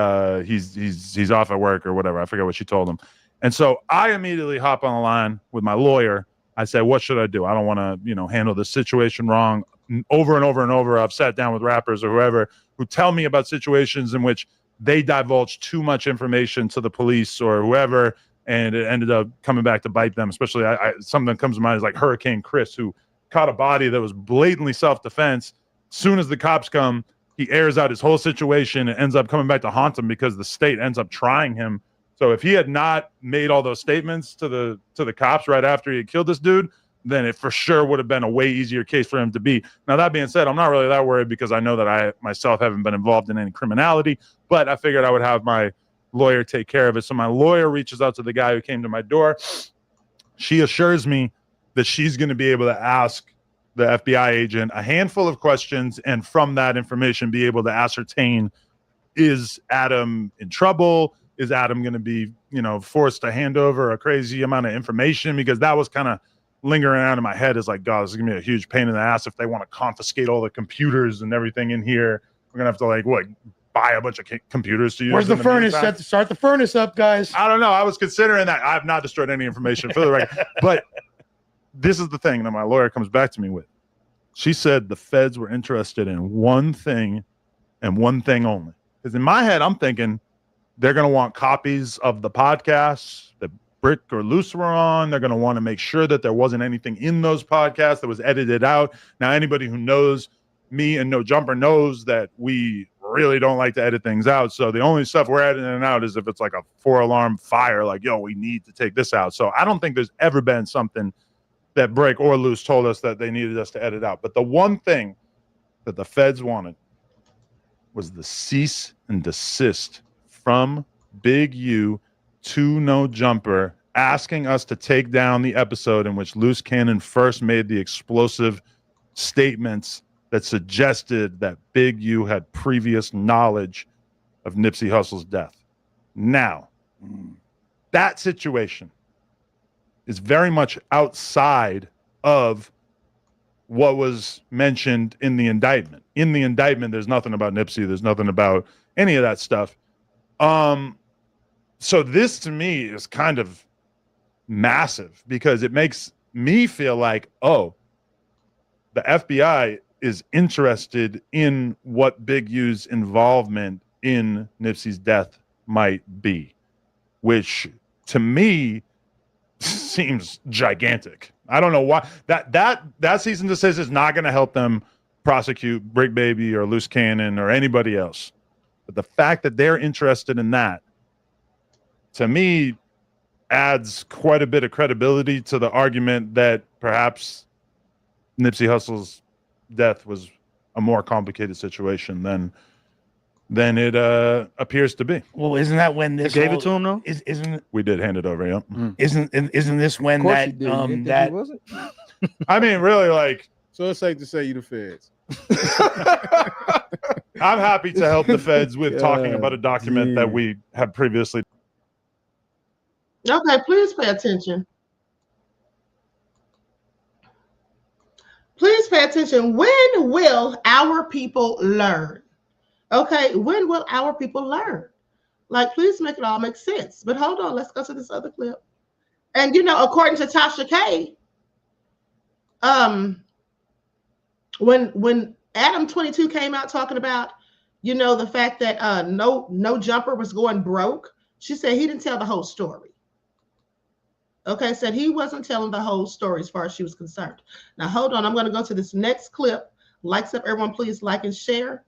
he's off at work or whatever. I forget what she told him. And so I immediately hop on the line with my lawyer. I said, what should I do? I don't want to, handle this situation wrong. Over and over and over, I've sat down with rappers or whoever who tell me about situations in which they divulge too much information to the police or whoever, and it ended up coming back to bite them. Especially something that comes to mind is like Hurricane Chris, who caught a body that was blatantly self-defense. Soon as the cops come, he airs out his whole situation and ends up coming back to haunt him because the state ends up trying him. So if he had not made all those statements to the cops right after he had killed this dude, then it for sure would have been a way easier case for him to beat. Now, that being said, I'm not really that worried because I know that I myself haven't been involved in any criminality, but I figured I would have my lawyer take care of it. So my lawyer reaches out to the guy who came to my door. She assures me that she's going to be able to ask the FBI agent a handful of questions, and from that information be able to ascertain, is Adam in trouble? Is Adam going to be, forced to hand over a crazy amount of information? Because that was kind of lingering around in my head, is like, God, this is going to be a huge pain in the ass if they want to confiscate all the computers and everything in here. We're going to have to buy a bunch of computers to use. Where's the furnace? Set to start the furnace up, guys. I don't know. I was considering that. I have not destroyed any information for the record. But this is the thing that my lawyer comes back to me with. She said the feds were interested in one thing and one thing only. Because in my head, I'm thinking they're going to want copies of the podcasts that Brick or Luce were on. They're going to want to make sure that there wasn't anything in those podcasts that was edited out. Now, anybody who knows me and No Jumper knows that we really don't like to edit things out. So the only stuff we're editing out is if it's like a 4-alarm fire, like, yo, we need to take this out. So I don't think there's ever been something that Brick or Luce told us that they needed us to edit out. But the one thing that the feds wanted was the cease and desist from Big U to No Jumper, asking us to take down the episode in which Luce Cannon first made the explosive statements that suggested that Big U had previous knowledge of Nipsey Hussle's death. Now, that situation is very much outside of what was mentioned in the indictment. In the indictment, there's nothing about Nipsey. There's nothing about any of that stuff. So this to me is kind of massive because it makes me feel like, oh, the FBI is interested in what Big U's involvement in Nipsey's death might be, which to me seems gigantic. I don't know why that cease and desist is not going to help them prosecute Brick Baby or Luce Cannon or anybody else. But the fact that they're interested in that, to me, adds quite a bit of credibility to the argument that perhaps Nipsey Hussle's death was a more complicated situation than it appears to be. Well, isn't that when this gave it to him though? Isn't we did hand it over? Yeah. Isn't this when that was it? I mean, really, like. So it's safe to say you the feds. I'm happy to help the feds with talking about a document that we have previously. Okay, please pay attention. Please pay attention. When will our people learn? Okay, when will our people learn? Like, please make it all make sense. But hold on, let's go to this other clip. And, you know, according to Tasha K, when Adam22 came out talking about, you know, the fact that no jumper was going broke, she said he didn't tell the whole story. Okay, said he wasn't telling the whole story as far as she was concerned. Now, hold on. I'm going to go to this next clip. Likes up, everyone, please like and share.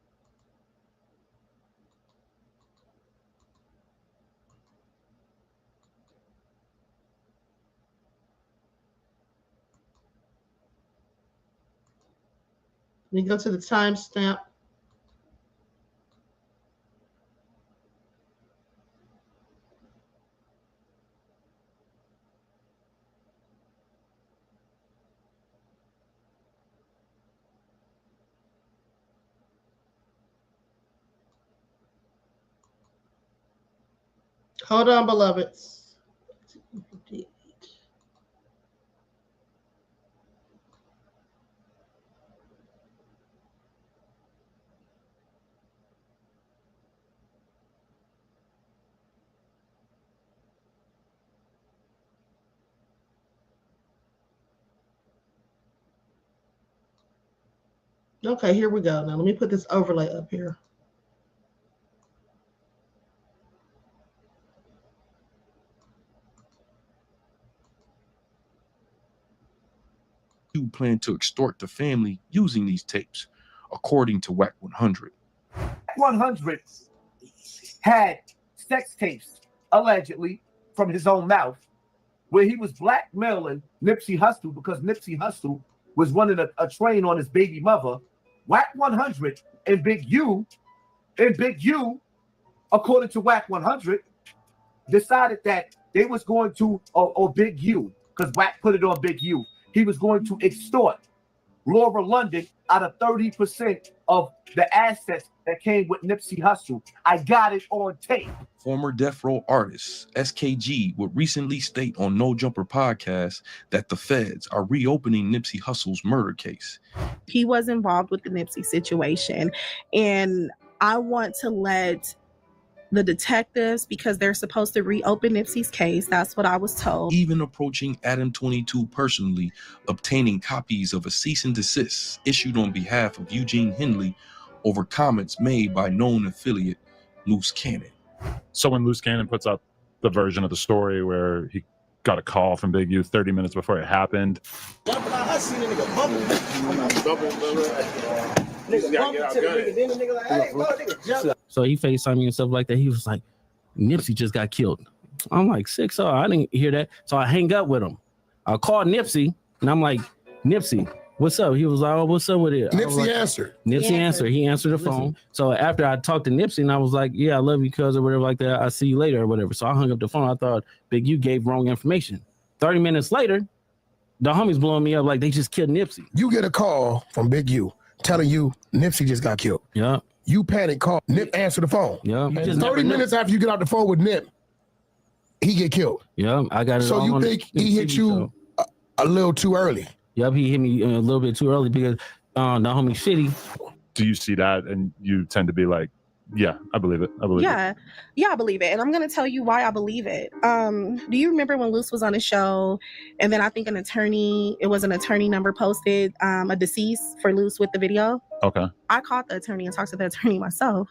Let me go to the timestamp. Hold on, beloveds. Okay, here we go. Now let me put this overlay up here. You plan to extort the family using these tapes, according to WAC 100. 100 had sex tapes, allegedly, from his own mouth, where he was blackmailing Nipsey Hussle because Nipsey Hussle was running a train on his baby mother. WAC 100 and Big U, according to WAC 100, decided that they was going to, or Big U, because WAC put it on Big U, he was going to extort Laura London out of 30% of the assets that came with Nipsey Hussle. I got it on tape. Former Death Row artist SKG would recently state on No Jumper podcast that the feds are reopening Nipsey Hussle's murder case. He was involved with the Nipsey situation, and I want to let the detectives, because they're supposed to reopen Nipsey's case. That's what I was told. Even approaching Adam22 personally, obtaining copies of a cease and desist issued on behalf of Eugene Henley over comments made by known affiliate Loose Cannon. So when Loose Cannon puts up the version of the story where he got a call from Big U 30 minutes before it happened. So he FaceTimed me and stuff like that. He was like, Nipsey just got killed. I'm like, 6-0. I didn't hear that. So I hang up with him. I called Nipsey and I'm like, Nipsey, what's up? He was like, oh, what's up with it? Nipsey answered. Nipsey answered. He answered the phone. So after I talked to Nipsey and I was like, yeah, I love you, cuz, or whatever like that. I'll see you later or whatever. So I hung up the phone. I thought Big U gave wrong information. 30 minutes later, the homies blowing me up like they just killed Nipsey. You get a call from Big U telling you Nipsey just got killed. Yeah. You panic, call Nip, answer the phone. Yeah. 30 minutes after you get off the phone with Nip, he get killed. Yeah, I got it. So you think he hit you a little too early? Yep, he hit me a little bit too early because the homie Shitty. Do you see that and you tend to be like, yeah, I believe it. I believe it. Yeah, I believe it. And I'm going to tell you why I believe it. Do you remember when Luce was on the show and then I think an attorney number posted a deceased for Luce with the video? Okay. I called the attorney and talked to the attorney myself.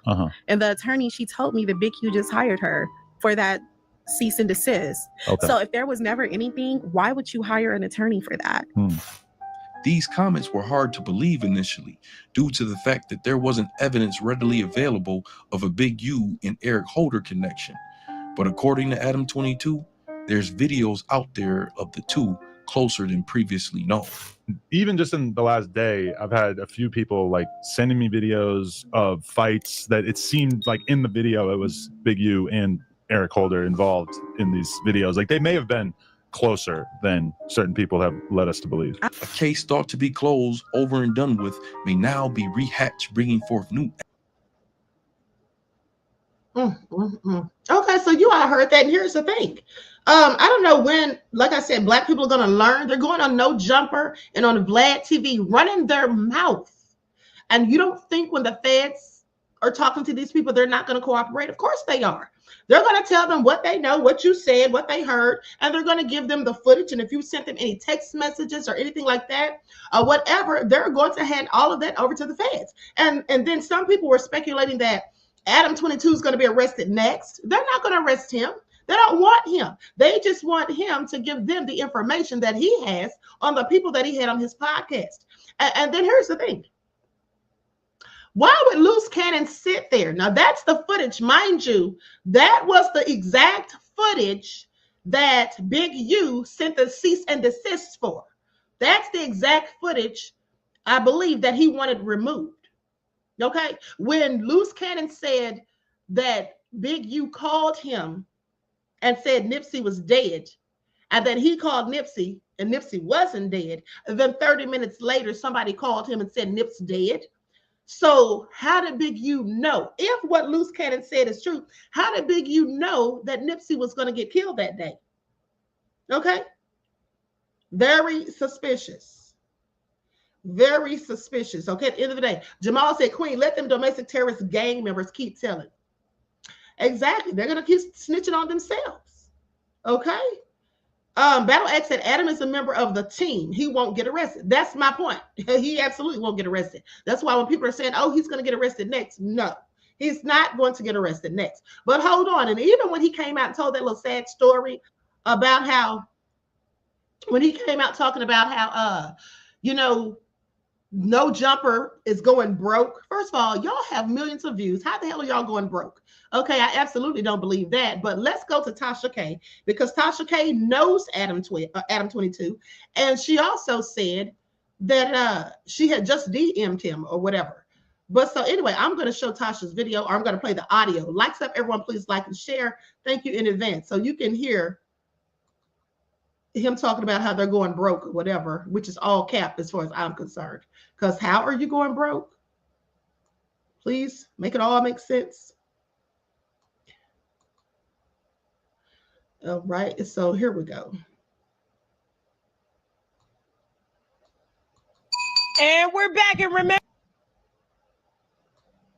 And the attorney, she told me that Big U just hired her for that cease and desist. Okay. So if there was never anything, why would you hire an attorney for that? These comments were hard to believe initially due to the fact that there wasn't evidence readily available of a Big U and Eric Holder connection. But according to Adam22, there's videos out there of the two closer than previously known. Even just in the last day, I've had a few people like sending me videos of fights that it seemed like in the video it was Big U and Eric Holder involved in these videos. Like they may have been closer than certain people have led us to believe. A case thought to be closed, over and done with, may now be rehatched, bringing forth new. Okay, so you all heard that, and here's the thing. I don't know when, like I said, black people are going to learn. They're going on No Jumper and on Vlad TV, running their mouth. And you don't think when the feds are talking to these people, they're not going to cooperate? Of course they are. They're going to tell them what they know, what you said, what they heard, and they're going to give them the footage. And if you sent them any text messages or anything like that, whatever, they're going to hand all of that over to the feds. And then some people were speculating that Adam22 is going to be arrested next. They're not going to arrest him. They don't want him. They just want him to give them the information that he has on the people that he had on his podcast. And then here's the thing. Why would Loose Cannon sit there? Now, that's the footage, mind you. That was the exact footage that Big U sent the cease and desist for. That's the exact footage, I believe, that he wanted removed. Okay? When Loose Cannon said that Big U called him and said Nipsey was dead, and then he called Nipsey, and Nipsey wasn't dead, and then 30 minutes later, somebody called him and said Nip's dead. So how did Big U know? If what Loose Cannon said is true, how did Big U know that Nipsey was going to get killed that day? Okay? Very suspicious. Very suspicious. Okay, at the end of the day, Jamal said, Queen, let them domestic terrorist gang members keep telling. Exactly. They're going to keep snitching on themselves. Okay? Battle X said Adam is a member of the team. He won't get arrested. That's my point. He absolutely won't get arrested. That's why when people are saying, oh, he's going to get arrested next. No, he's not going to get arrested next. But hold on. And even when he came out and told that little sad story about how, when he came out talking about how, No Jumper is going broke. First of all, y'all have millions of views. How the hell are y'all going broke? Okay, I absolutely don't believe that. But let's go to Tasha K, because Tasha K knows Adam22, and she also said that she had just DM'd him or whatever. But so anyway, I'm going to show Tasha's video, or I'm going to play the audio. Likes up, everyone, please like and share. Thank you in advance, so you can hear him talking about how they're going broke or whatever, which is all cap as far as I'm concerned. Because how are you going broke? Please make it all make sense. All right, so here we go. And we're back, and remember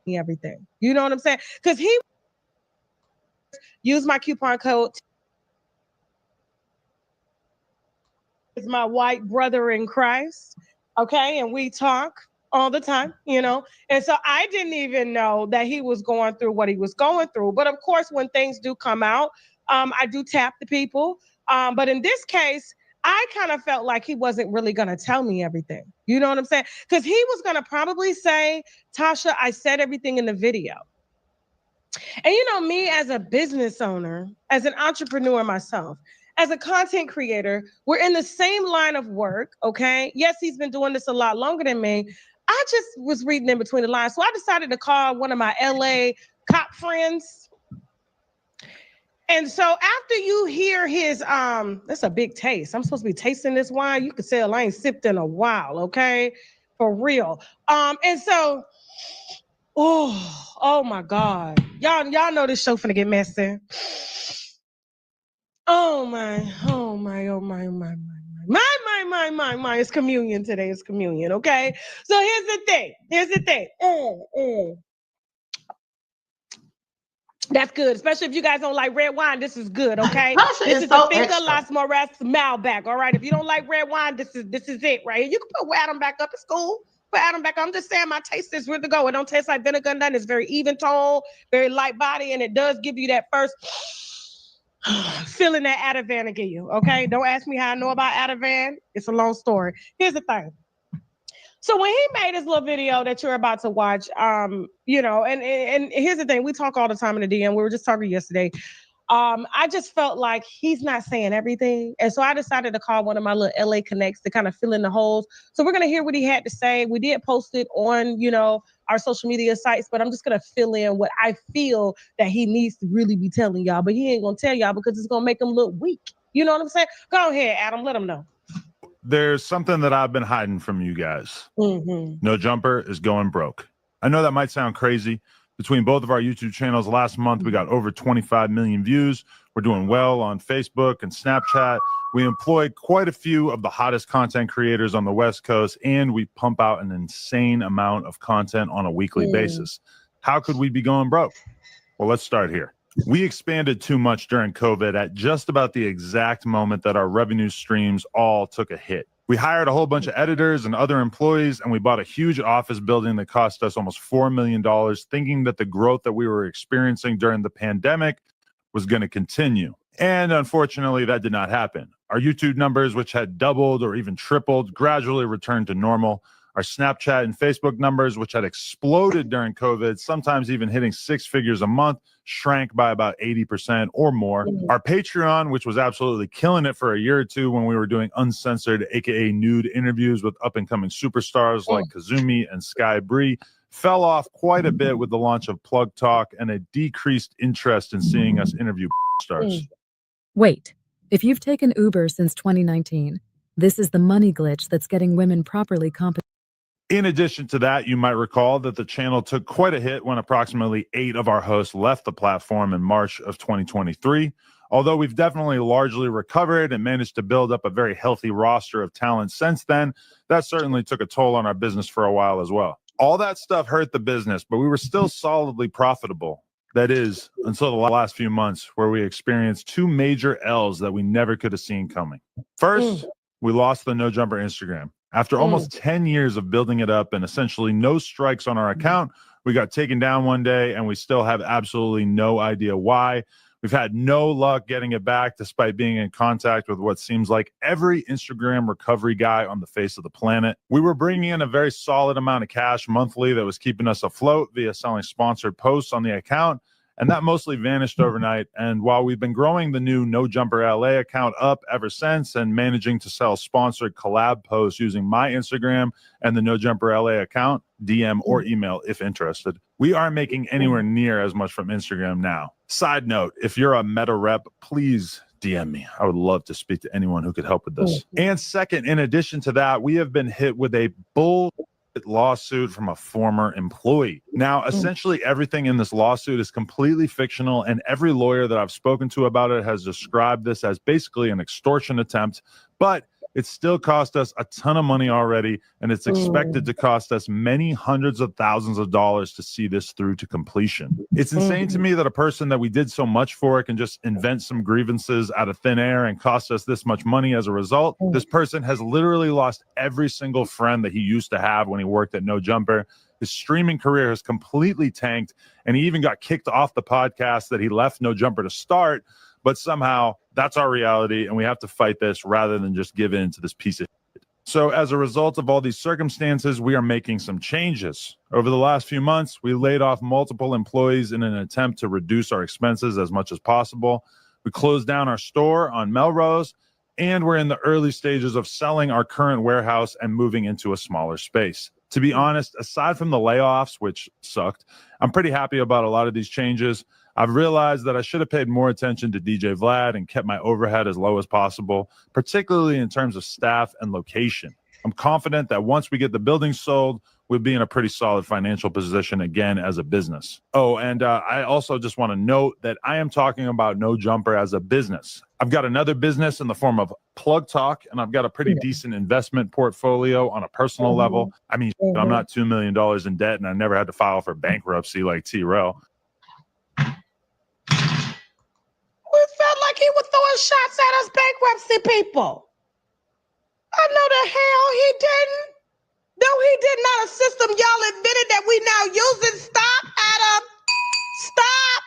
everything. You know what I'm saying? Because he used my coupon code. Is my white brother in Christ. Okay, and we talk all the time, and so I didn't even know that he was going through what he was going through. But of course, when things do come out, I do tap the people. But in this case, I kind of felt like he wasn't really going to tell me everything. You know what I'm saying? Because he was going to probably say, Tasha, I said everything in the video. And me as a business owner, as an entrepreneur myself, as a content creator, we're in the same line of work, okay? Yes, he's been doing this a lot longer than me. I just was reading in between the lines. So I decided to call one of my LA cop friends. And so after you hear his, that's a big taste. I'm supposed to be tasting this wine. You can tell I ain't sipped in a while, okay? For real. And so, oh my God. Y'all know this show finna get messy. Oh my. It's communion today. It's communion, okay? So here's the thing. That's good, especially if you guys don't like red wine. This is good, okay? This is the Finca Las Moras Malbec, all right? If you don't like red wine, this is it right here. You can put Adam back up. It's cool. Put Adam back up. I'm just saying my taste is ready to go. It don't taste like vinegar and nothing. It's very even tone, very light body, and it does give you that first feeling that Ativan to give you, okay? Don't ask me how I know about Ativan. It's a long story. Here's the thing. So when he made his little video that you're about to watch, and here's the thing. We talk all the time in the DM. We were just talking yesterday. I just felt like he's not saying everything. And so I decided to call one of my little LA connects to kind of fill in the holes. So we're going to hear what he had to say. We did post it on, our social media sites, but I'm just going to fill in what I feel that he needs to really be telling y'all. But he ain't going to tell y'all because it's going to make him look weak. You know what I'm saying? Go ahead, Adam. Let them know. There's something that I've been hiding from you guys. No Jumper is going broke. I know that might sound crazy. Between both of our YouTube channels last month, we got over 25 million views. We're doing well on Facebook and Snapchat. We employ quite a few of the hottest content creators on the West Coast, and we pump out an insane amount of content on a weekly basis. How could we be going broke? Well, let's start here. We expanded too much during COVID at just about the exact moment that our revenue streams all took a hit. We hired a whole bunch of editors and other employees, and we bought a huge office building that cost us almost $4 million, thinking that the growth that we were experiencing during the pandemic was going to continue. And unfortunately, that did not happen. Our YouTube numbers, which had doubled or even tripled, gradually returned to normal. Our Snapchat and Facebook numbers, which had exploded during COVID, sometimes even hitting 6 figures a month, shrank by about 80% or more. Our Patreon, which was absolutely killing it for a year or two when we were doing uncensored, aka nude interviews with up-and-coming superstars like Kazumi and Sky Bree, fell off quite a bit with the launch of Plug Talk and a decreased interest in seeing us interview stars. Wait, if you've taken Uber since 2019, this is the money glitch that's getting women properly compensated. In addition to that, you might recall that the channel took quite a hit when approximately 8 of our hosts left the platform in March of 2023. Although we've definitely largely recovered and managed to build up a very healthy roster of talent since then, that certainly took a toll on our business for a while as well. All that stuff hurt the business, but we were still solidly profitable. That is, until the last few months, where we experienced 2 major L's that we never could have seen coming. First, we lost the No Jumper Instagram. After almost 10 years of building it up and essentially no strikes on our account, we got taken down one day, and we still have absolutely no idea why. We've had no luck getting it back, despite being in contact with what seems like every Instagram recovery guy on the face of the planet. We were bringing in a very solid amount of cash monthly that was keeping us afloat via selling sponsored posts on the account, and that mostly vanished overnight. And while we've been growing the new No Jumper LA account up ever since and managing to sell sponsored collab posts using my Instagram and the No Jumper LA account, DM or email if interested, we aren't making anywhere near as much from Instagram now. Side note, if you're a Meta rep, please DM me. I would love to speak to anyone who could help with this. And second, in addition to that, we have been hit with a lawsuit from a former employee. Now, essentially everything in this lawsuit is completely fictional, and every lawyer that I've spoken to about it has described this as basically an extortion attempt, but it's still cost us a ton of money already, and it's expected to cost us many hundreds of thousands of dollars to see this through to completion. It's insane to me that a person that we did so much for can just invent some grievances out of thin air and cost us this much money as a result. This person has literally lost every single friend that he used to have when he worked at No Jumper. His streaming career has completely tanked, and he even got kicked off the podcast that he left No Jumper to start. But somehow that's our reality, and we have to fight this rather than just give in to this piece of shit. So as a result of all these circumstances, we are making some changes. Over the last few months, we laid off multiple employees in an attempt to reduce our expenses as much as possible. We closed down our store on Melrose, and we're in the early stages of selling our current warehouse and moving into a smaller space. To be honest, aside from the layoffs, which sucked, I'm pretty happy about a lot of these changes. I've realized that I should have paid more attention to DJ Vlad and kept my overhead as low as possible, particularly in terms of staff and location. I'm confident that once we get the building sold, we'll be in a pretty solid financial position again as a business. Oh, and I also just want to note that I am talking about No Jumper as a business. I've got another business in the form of Plug Talk, and I've got a pretty decent investment portfolio on a personal level. I mean, I'm not $2 million in debt, and I never had to file for bankruptcy like T-Rail. It felt like he was throwing shots at us bankruptcy people. I know the hell he didn't. No, he did not. A system y'all admitted that we now using. Stop, Adam. Stop.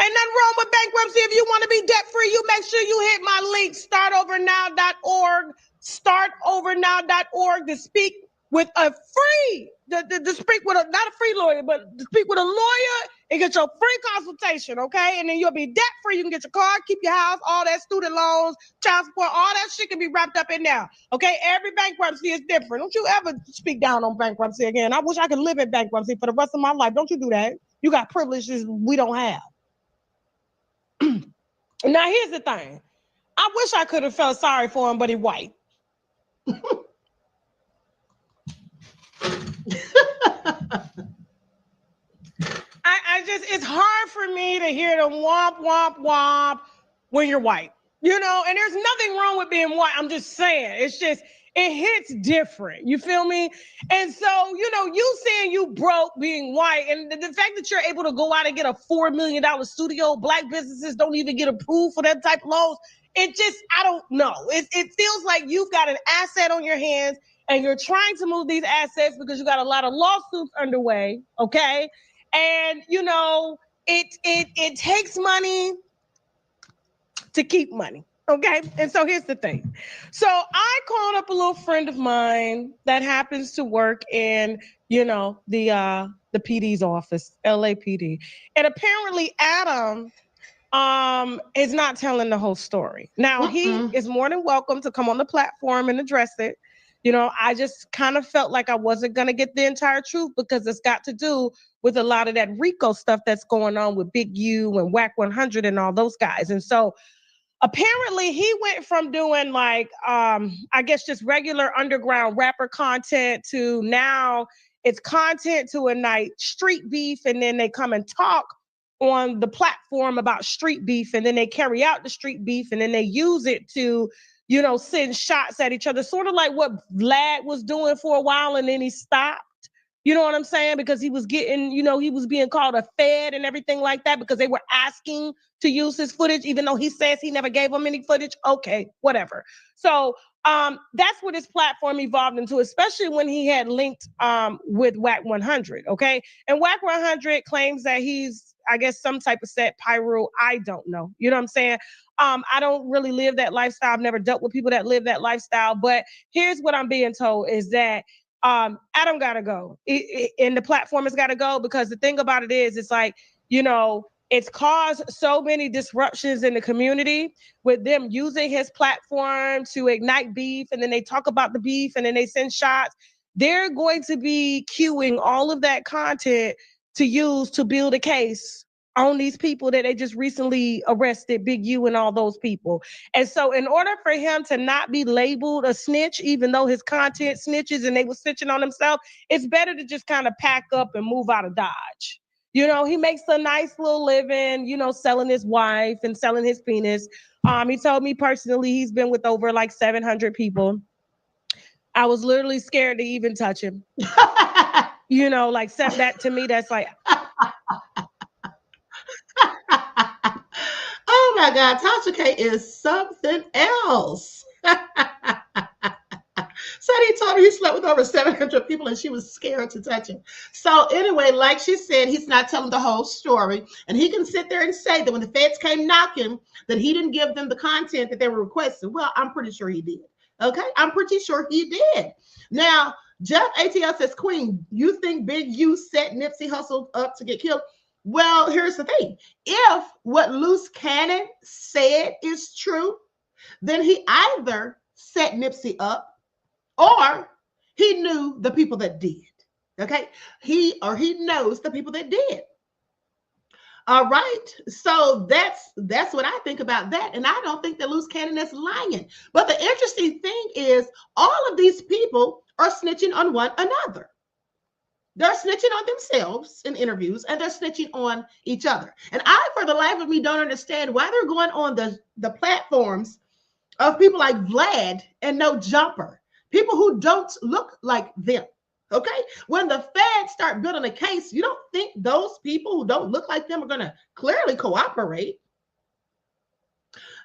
Ain't nothing wrong with bankruptcy. If you want to be debt free, you make sure you hit my link, startovernow.org. Startovernow.org to speak with a free, to speak with a, not a free lawyer, but to speak with a lawyer and get your free consultation, okay? And then you'll be debt free. You can get your car, keep your house, all that student loans, child support, all that shit can be wrapped up in there, okay? Every bankruptcy is different. Don't you ever speak down on bankruptcy again. I wish I could live in bankruptcy for the rest of my life. Don't you do that. You got privileges we don't have. Now, here's the thing. I wish I could have felt sorry for him, but he white. I just, it's hard for me to hear the womp, womp, womp when you're white, you know, and there's nothing wrong with being white. I'm just saying, it's just, it hits different. You feel me? And so, you know, you saying you broke being white, and the fact that you're able to go out and get a $4 million studio, black businesses don't even get approved for that type of loans. It just, I don't know. It feels like you've got an asset on your hands and you're trying to move these assets because you got a lot of lawsuits underway. Okay. And, you know, it takes money to keep money. Okay. And so here's the thing. So I called up a little friend of mine that happens to work in, you know, the PD's office, LAPD. And apparently Adam is not telling the whole story. Now, he is more than welcome to come on the platform and address it. You know, I just kind of felt like I wasn't going to get the entire truth because it's got to do with a lot of that RICO stuff that's going on with Big U and Whack 100 and all those guys. And so apparently he went from doing like, I guess just regular underground rapper content to now it's content to ignite street beef. And then they come and talk on the platform about street beef. And then they carry out the street beef and then they use it to, you know, send shots at each other, sort of like what Vlad was doing for a while and then he stopped. You know what I'm saying? Because he was getting, you know, he was being called a fed and everything like that because they were asking to use his footage, even though he says he never gave them any footage. Okay, whatever. So that's what his platform evolved into, especially when he had linked with Whack 100, okay? And Whack 100 claims that he's, I guess, some type of set pyro. I don't know. You know what I'm saying? I don't really live that lifestyle. I've never dealt with people that live that lifestyle. But here's what I'm being told is that Adam gotta go. And the platform has gotta go because the thing about it is, it's like, you know, it's caused so many disruptions in the community with them using his platform to ignite beef. And then they talk about the beef and then they send shots. They're going to be queuing all of that content to use to build a case on these people that they just recently arrested, Big U and all those people. And so in order for him to not be labeled a snitch, even though his content snitches and they were snitching on himself, it's better to just kind of pack up and move out of Dodge. You know, he makes a nice little living, you know, selling his wife and selling his penis. He told me personally, he's been with over like 700 people. I was literally scared to even touch him. You know, like that to me, that's like, oh my God, Tasha K is something else. So he told her he slept with over 700 people and she was scared to touch him. So anyway, like she said, he's not telling the whole story. And he can sit there and say that when the feds came knocking, that he didn't give them the content that they were requesting. Well, I'm pretty sure he did. Okay, I'm pretty sure he did. Now, Jeff ATL says, Queen, you think Big U set Nipsey Hussle up to get killed? Well, here's the thing. If what Loose Cannon said is true, then he either set Nipsey up or he knew the people that did. Okay? He knows the people that did. All right. So that's what I think about that. And I don't think that Loose Cannon is lying. But the interesting thing is all of these people are snitching on one another. They're snitching on themselves in interviews and they're snitching on each other. And I, for the life of me, don't understand why they're going on the platforms of people like Vlad and No Jumper, people who don't look like them. Okay. When the feds start building a case, you don't think those people who don't look like them are going to clearly cooperate.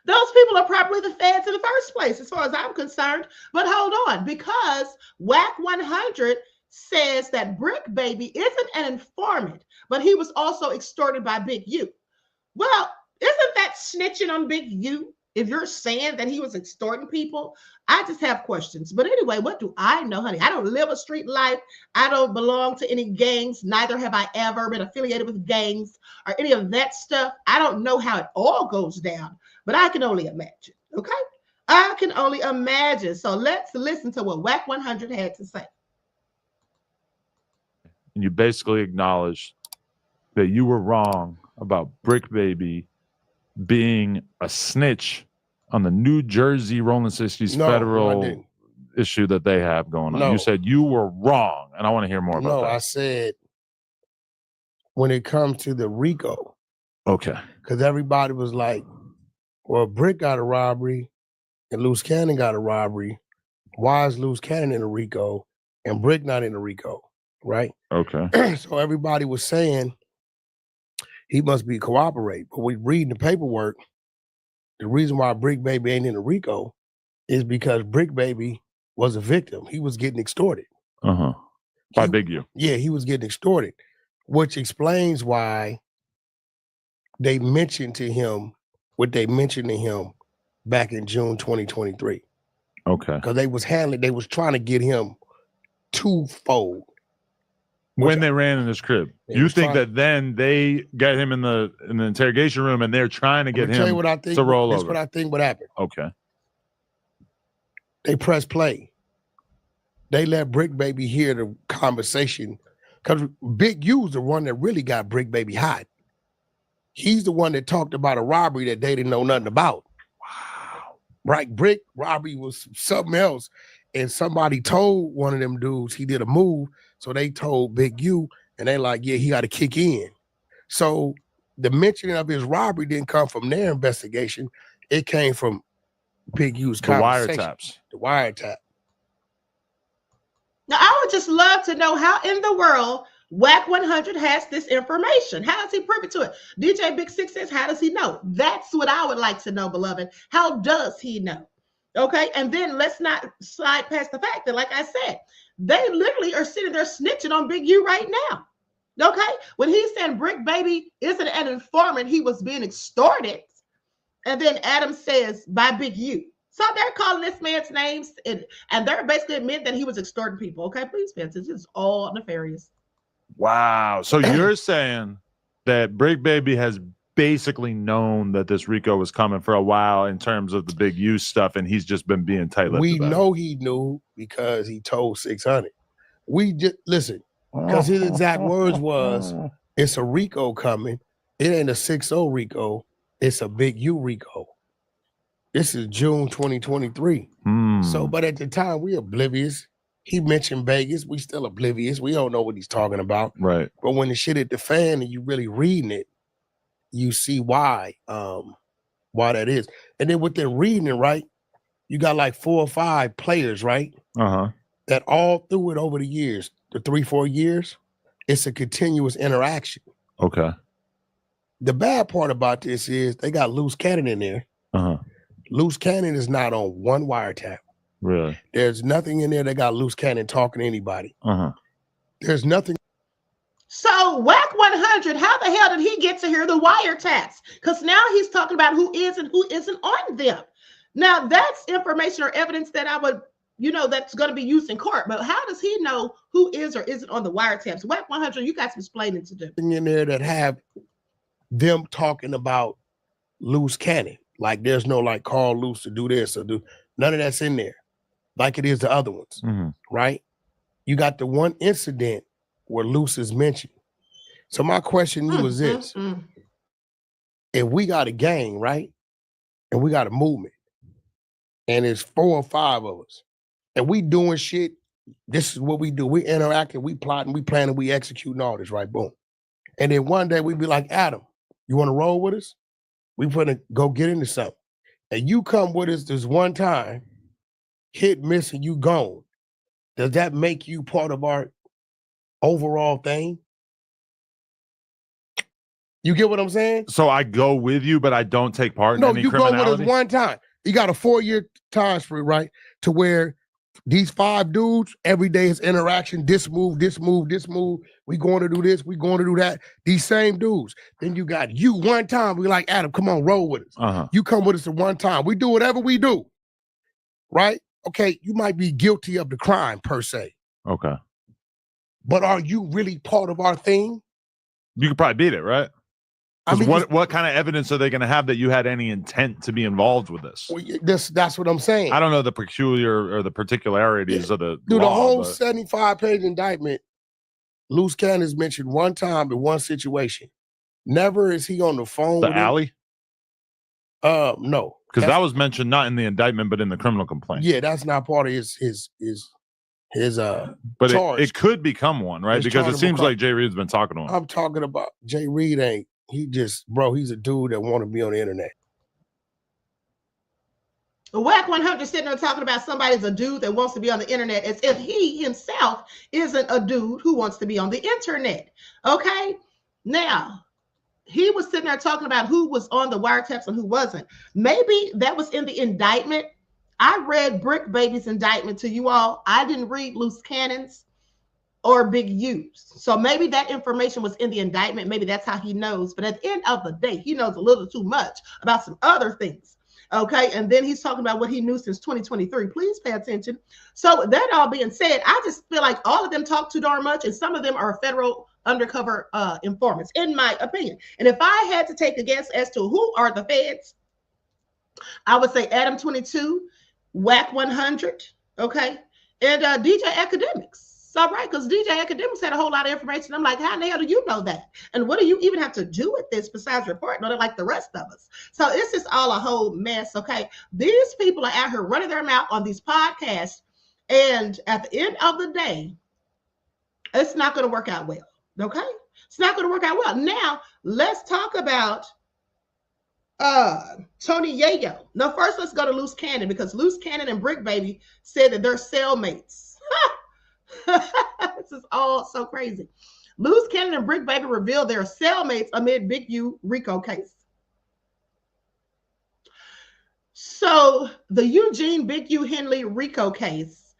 Those people are probably the feds in the first place, as far as I'm concerned. But hold on, because Whack 100 says that Brick Baby isn't an informant, but he was also extorted by Big U. Well, isn't that snitching on Big U? If you're saying that he was extorting people, I just have questions. But anyway, what do I know, honey? I don't live a street life. I don't belong to any gangs. Neither have I ever been affiliated with gangs or any of that stuff. I don't know how it all goes down, but I can only imagine, okay? I can only imagine. So let's listen to what Whack 100 had to say. And you basically acknowledged that you were wrong about Brick Baby being a snitch on the New Jersey Rolling 60s No, I federal didn't. issue that they have going on. No. You said you were wrong, and I want to hear more about No, that. I said when it comes to the RICO, Okay. because everybody was like, well, Brick got a robbery and Loose Cannon got a robbery. Why is Loose Cannon in a RICO and Brick not in a RICO, right? Okay. So everybody was saying he must be cooperate. But we reading the paperwork, the reason why Brick Baby ain't in a RICO is because Brick Baby was a victim. He was getting extorted. Uh-huh. By Big U. Yeah, he was getting extorted, which explains why they mentioned to him what they mentioned to him back in June 2023. Okay. Because they was trying to get him twofold. When they ran in his crib, you think that then they got him in the interrogation room and they're trying to get him to roll over? That's what I think would happen. Okay. They press play. They let Brick Baby hear the conversation because Big U's the one that really got Brick Baby hot. He's the one that talked about a robbery that they didn't know nothing about. Wow. Right? Brick robbery was something else. And somebody told one of them dudes he did a move. So they told Big U, and they like, yeah, he got to kick in. So the mentioning of his robbery didn't come from their investigation. It came from Big U's conversation. Wiretaps. The wiretap. Now, I would just love to know how in the world WAC 100 has this information. How is he privy to it? DJ Big Six says, how does he know? That's what I would like to know, beloved. How does he know? Okay, and then let's not slide past the fact that, like I said, they literally are sitting there snitching on Big U right now. Okay, when he's saying Brick Baby isn't an informant, he was being extorted. And then Adam says by Big U. So they're calling this man's names and they're basically admitting that he was extorting people. Okay, please pay attention. It's all nefarious. Wow. So you're saying that Brick Baby has basically known that this RICO was coming for a while in terms of the Big U stuff, and he's just been being tight-lipped. We know he knew because he told 600. We just listen, because his exact words was, it's a RICO coming. It ain't a 6-0 RICO, it's a Big U RICO. This is June 2023. So, but at the time, we oblivious. He mentioned Vegas, we still oblivious. We don't know what he's talking about. Right. But when the shit hit the fan and you really reading it, you see why that is. And then with them reading it, right, you got like 4 or 5 players, right? Uh-huh. That all through it over the years, the 3-4 years, it's a continuous interaction. Okay. The bad part about this is they got Loose Cannon in there. Uh-huh. Loose Cannon is not on one wiretap. Really? There's nothing in there that got Loose Cannon talking to anybody. Uh-huh. There's nothing. So WAC 100, how the hell did he get to hear the wiretaps? Because now he's talking about who is and who isn't on them. Now that's information or evidence that I would, that's going to be used in court. But how does he know who is or isn't on the wiretaps? WAC 100, you got some explaining to do. In there that have them talking about Loose Cannon. Like there's no like call Loose to do this or do none of that's in there. Like it is the other ones, right? You got the one incident where Loose is mentioned. So my question to you is this. If we got a gang, right? And we got a movement, and it's 4 or 5 of us, and we doing shit, this is what we do. We interacting, we plotting, we planning, we executing all this, right? Boom. And then one day we be like, Adam, you want to roll with us? We gonna go get into something. And you come with us this one time, hit, miss, and you gone. Does that make you part of our overall thing? You get what I'm saying? So I go with you, but I don't take part in any criminality? No, you go with us one time. You got a 4-year time spree, right? To where these 5 dudes, every day is interaction, this move, this move, this move. We going to do this, we going to do that. These same dudes. Then you got you one time. We like, Adam, come on, roll with us. Uh-huh. You come with us at one time. We do whatever we do, right? Okay, you might be guilty of the crime per se. Okay. But are you really part of our thing? You could probably beat it, right? I mean, what kind of evidence are they going to have that you had any intent to be involved with this? Well, that's what I'm saying. I don't know the peculiar or the particularities of the Dude, law, the whole but 75-page indictment, Loose Cannon is mentioned one time in one situation. Never is he on the phone. The with alley? No. Because that was mentioned not in the indictment, but in the criminal complaint. Yeah, that's not part of his but charge. it could become one, right? Because it seems like Jay Reed's been talking to him. I'm talking about Jay Reed he's a dude that want to be on the internet. Whack 100 sitting there talking about somebody's a dude that wants to be on the internet as if he himself isn't a dude who wants to be on the internet. Okay? Now, he was sitting there talking about who was on the wiretaps and who wasn't. Maybe that was in the indictment. I read Brick Baby's indictment to you all. I didn't read Loose Cannon's or Big U's. So maybe that information was in the indictment. Maybe that's how he knows. But at the end of the day, he knows a little too much about some other things. Okay, and then he's talking about what he knew since 2023. Please pay attention. So that all being said, I just feel like all of them talk too darn much, and some of them are federal undercover informants, in my opinion. And if I had to take a guess as to who are the feds, I would say Adam22, Whack 100, okay, and DJ Academics. So, right, because DJ Academics had a whole lot of information. I'm like, how in the hell do you know that? And what do you even have to do with this besides reporting on it like the rest of us? So it's just all a whole mess, okay? These people are out here running their mouth on these podcasts, and at the end of the day, it's not going to work out well, okay? It's not going to work out well. Now, let's talk about Tony Yayo. Now, first, let's go to Loose Cannon, because Loose Cannon and Brick Baby said that they're cellmates. This is all so crazy. Loose Cannon and Brick Baby revealed their cellmates amid Big U RICO case. So the Eugene Big U Henley RICO case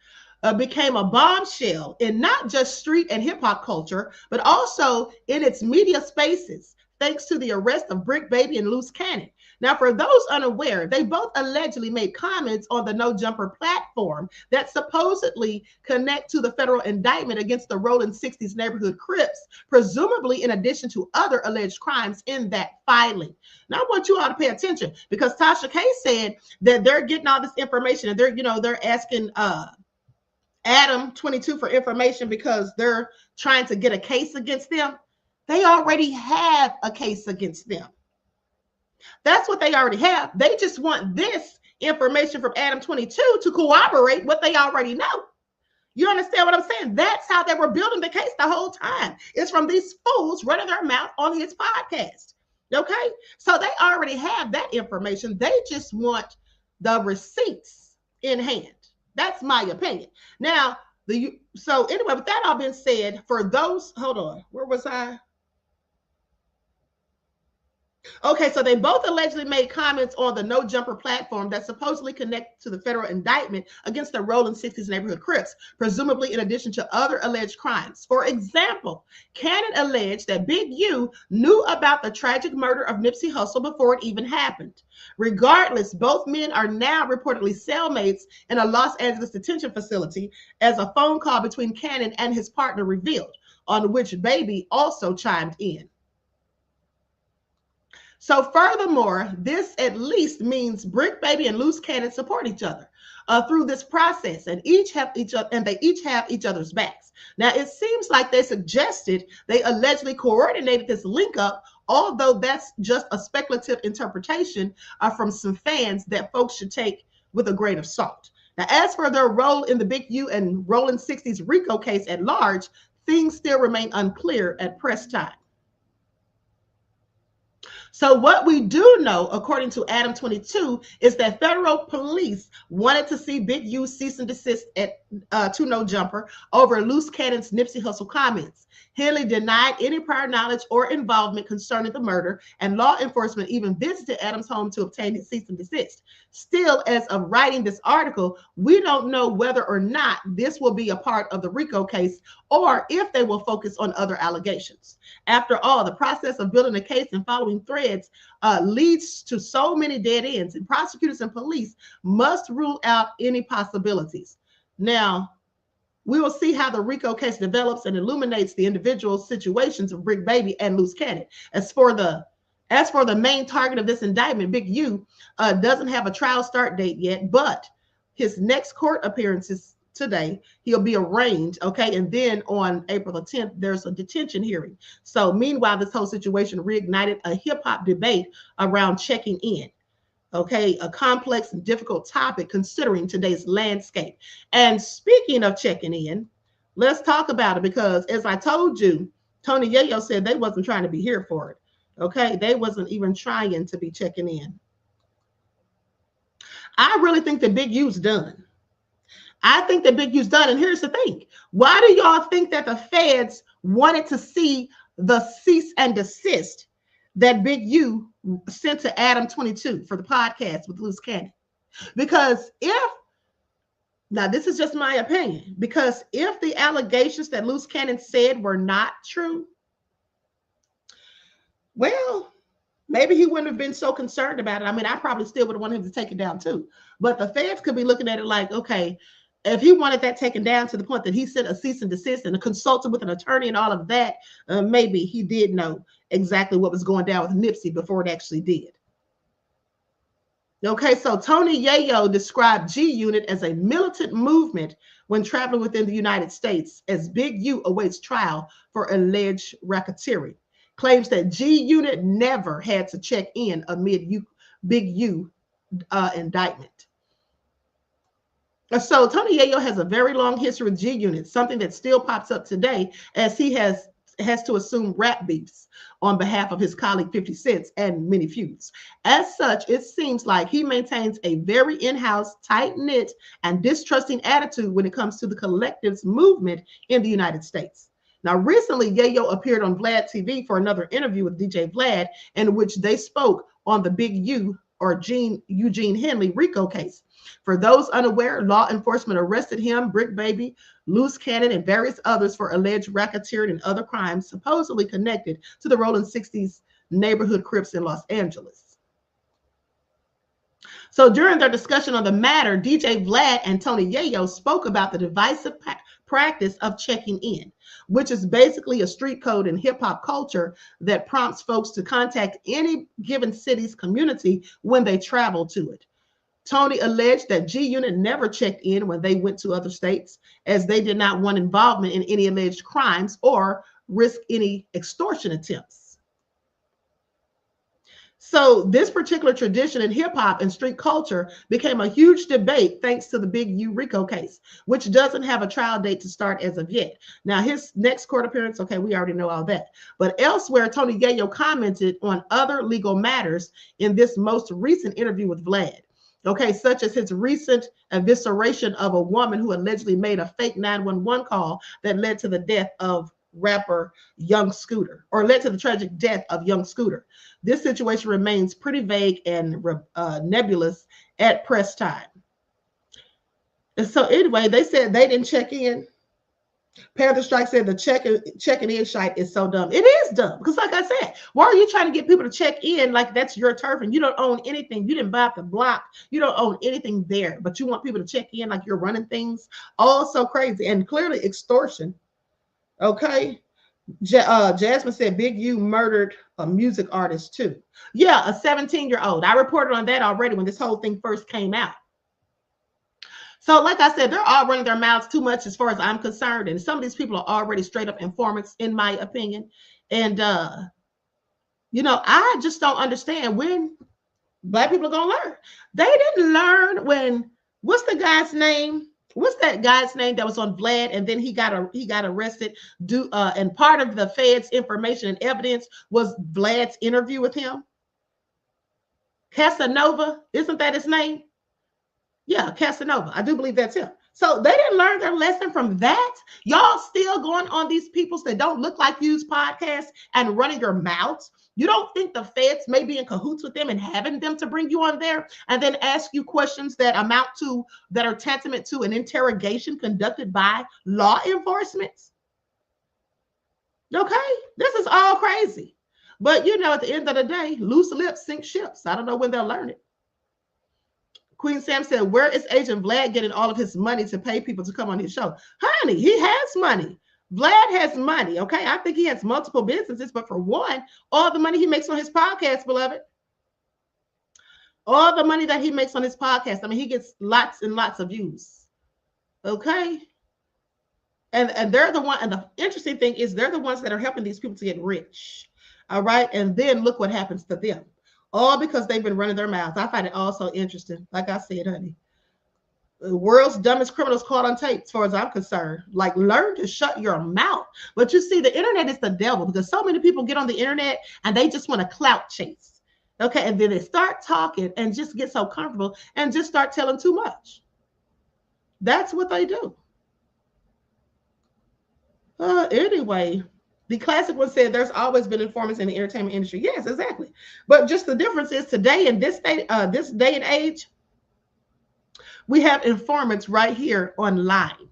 became a bombshell in not just street and hip hop culture, but also in its media spaces, thanks to the arrest of Brick Baby and Loose Cannon. Now, for those unaware, they both allegedly made comments on the No Jumper platform that supposedly connect to the federal indictment against the Rolling 60s neighborhood Crips, presumably in addition to other alleged crimes in that filing. Now, I want you all to pay attention, because Tasha K said that they're getting all this information and they're asking Adam22 for information because they're trying to get a case against them. They already have a case against them. That's what they already have. They just want this information from Adam22 to corroborate what they already know. You understand what I'm saying? That's how they were building the case the whole time. It's from these fools running their mouth on his podcast. Okay? So they already have that information. They just want the receipts in hand. That's my opinion. Now, so anyway, with that all being said, for those, hold on, where was I? Okay, so they both allegedly made comments on the No Jumper platform that supposedly connect to the federal indictment against the Rolling 60s neighborhood Crips, presumably in addition to other alleged crimes. For example, Cannon alleged that Big U knew about the tragic murder of Nipsey Hussle before it even happened. Regardless, both men are now reportedly cellmates in a Los Angeles detention facility, as a phone call between Cannon and his partner revealed, on which Baby also chimed in. So furthermore, this at least means Brick Baby and Loose Cannon support each other through this process, and they each have each other's backs. Now, it seems like they suggested they allegedly coordinated this link up, although that's just a speculative interpretation from some fans that folks should take with a grain of salt. Now, as for their role in the Big U and Rolling 60s RICO case at large, things still remain unclear at press time. So what we do know, according to Adam22, is that federal police wanted to see Big U cease and desist to No Jumper over Loose Cannon's Nipsey Hussle comments. Henley denied any prior knowledge or involvement concerning the murder, and law enforcement even visited Adam's home to obtain his cease and desist. Still, as of writing this article, we don't know whether or not this will be a part of the RICO case or if they will focus on other allegations. After all, the process of building a case and following threads leads to so many dead ends, and prosecutors and police must rule out any possibilities. Now, we will see how the RICO case develops and illuminates the individual situations of Brick Baby and Loose Cannon. As for the main target of this indictment, Big U doesn't have a trial start date yet, but his next court appearance is today. He'll be arraigned, okay? And then on April the 10th, there's a detention hearing. So meanwhile, this whole situation reignited a hip-hop debate around checking in. Okay, a complex and difficult topic considering today's landscape. And speaking of checking in, let's talk about it, because as I told you, Tony Yayo said they wasn't trying to be here for it. Okay, they wasn't even trying to be checking in. I really think that Big U's done. I think that Big U's done. And here's the thing. Why do y'all think that the feds wanted to see the cease and desist that Big U sent to Adam22 for the podcast with Loose Cannon? Because now this is just my opinion, because if the allegations that Loose Cannon said were not true, well, maybe he wouldn't have been so concerned about it. I mean, I probably still would have wanted him to take it down too. But the feds could be looking at it like, okay, if he wanted that taken down to the point that he sent a cease and desist and consulted with an attorney and all of that, maybe he did know exactly what was going down with Nipsey before it actually did. Okay, so Tony Yayo described G Unit as a militant movement when traveling within the United States, as Big U awaits trial for alleged racketeering. Claims that G Unit never had to check in amid Big U indictment. So Tony Yayo has a very long history with G Unit, something that still pops up today as he has to assume rap beefs on behalf of his colleague 50 Cent and many feuds. As such, it seems like he maintains a very in-house, tight-knit, and distrusting attitude when it comes to the collective's movement in the United States. Now, recently, Yayo appeared on Vlad TV for another interview with DJ Vlad, in which they spoke on the Big U or Eugene Henley RICO case. For those unaware, law enforcement arrested him, Brick Baby, Loose Cannon, and various others for alleged racketeering and other crimes supposedly connected to the Rolling 60s neighborhood Crips in Los Angeles. So during their discussion on the matter, DJ Vlad and Tony Yayo spoke about the divisive practice of checking in, which is basically a street code in hip-hop culture that prompts folks to contact any given city's community when they travel to it. Tony alleged that G Unit never checked in when they went to other states, as they did not want involvement in any alleged crimes or risk any extortion attempts. So this particular tradition in hip hop and street culture became a huge debate thanks to the Big U RICO case, which doesn't have a trial date to start as of yet. Now, his next court appearance, okay, we already know all that. But elsewhere, Tony Yayo commented on other legal matters in this most recent interview with Vlad. Okay, such as his recent evisceration of a woman who allegedly made a fake 911 call that led to the death of rapper Young Scooter, or led to the tragic death of Young Scooter. This situation remains pretty vague and nebulous at press time. And so anyway, they said they didn't check in. Panther Strike said the checking in shite is so dumb. It is dumb because, like I said, why are you trying to get people to check in like that's your turf and you don't own anything? You didn't buy up the block. You don't own anything there, but you want people to check in like you're running things. All so crazy and clearly extortion. Okay. Jasmine said Big U murdered a music artist too. Yeah, a 17-year-old. I reported on that already when this whole thing first came out. So like I said, they're all running their mouths too much as far as I'm concerned. And some of these people are already straight up informants, in my opinion. And, you know, I just don't understand when Black people are going to learn. They didn't learn when, what's the guy's name? What's that guy's name that was on Vlad and then he got arrested? And part of the Fed's information and evidence was Vlad's interview with him. Casanova, isn't that his name? Yeah, Casanova. I do believe that's him. So they didn't learn their lesson from that. Y'all still going on these peoples that don't look like you's podcasts and running your mouths. You don't think the feds may be in cahoots with them and having them to bring you on there and then ask you questions that are tantamount to an interrogation conducted by law enforcement? Okay, this is all crazy. But you know, at the end of the day, loose lips sink ships. I don't know when they'll learn it. Queen Sam said, where is Agent Vlad getting all of his money to pay people to come on his show? Honey, he has money. Vlad has money, okay? I think he has multiple businesses, but for one, all the money he makes on his podcast, beloved, all the money that he makes on his podcast, I mean, he gets lots and lots of views, okay? And they're the one, and the interesting thing is they're the ones that are helping these people to get rich, all right? And then look what happens to them. all because they've been running their mouths. I find it all so interesting. Like I said, honey, the world's dumbest criminals caught on tape, as far as I'm concerned. Like, learn to shut your mouth. But you see, the internet is the devil, because so many people get on the internet and they just want to clout chase. Okay, and then they start talking and just get so comfortable and just start telling too much. That's what they do. Anyway, the classic one said there's always been informants in the entertainment industry. Yes, exactly. But just the difference is today in this day and age, we have informants right here online.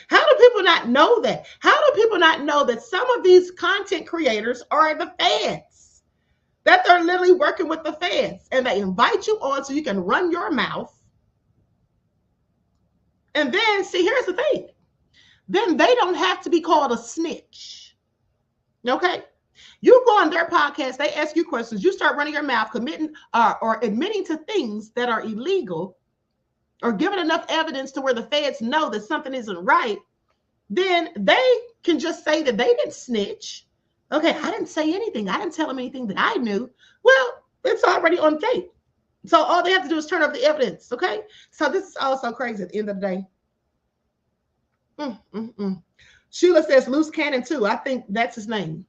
How do people not know that? How do people not know that some of these content creators are the feds? That they're literally working with the feds, and they invite you on so you can run your mouth. And then, see, here's the thing. Then they don't have to be called a snitch. Okay? You go on their podcast, they ask you questions, you start running your mouth, committing or admitting to things that are illegal, or giving enough evidence to where the feds know that something isn't right, then they can just say that they didn't snitch. Okay, I didn't say anything. I didn't tell them anything that I knew. Well, it's already on tape. So all they have to do is turn over the evidence, okay? So this is also crazy at the end of the day. Sheila says Loose Cannon too. I think that's his name.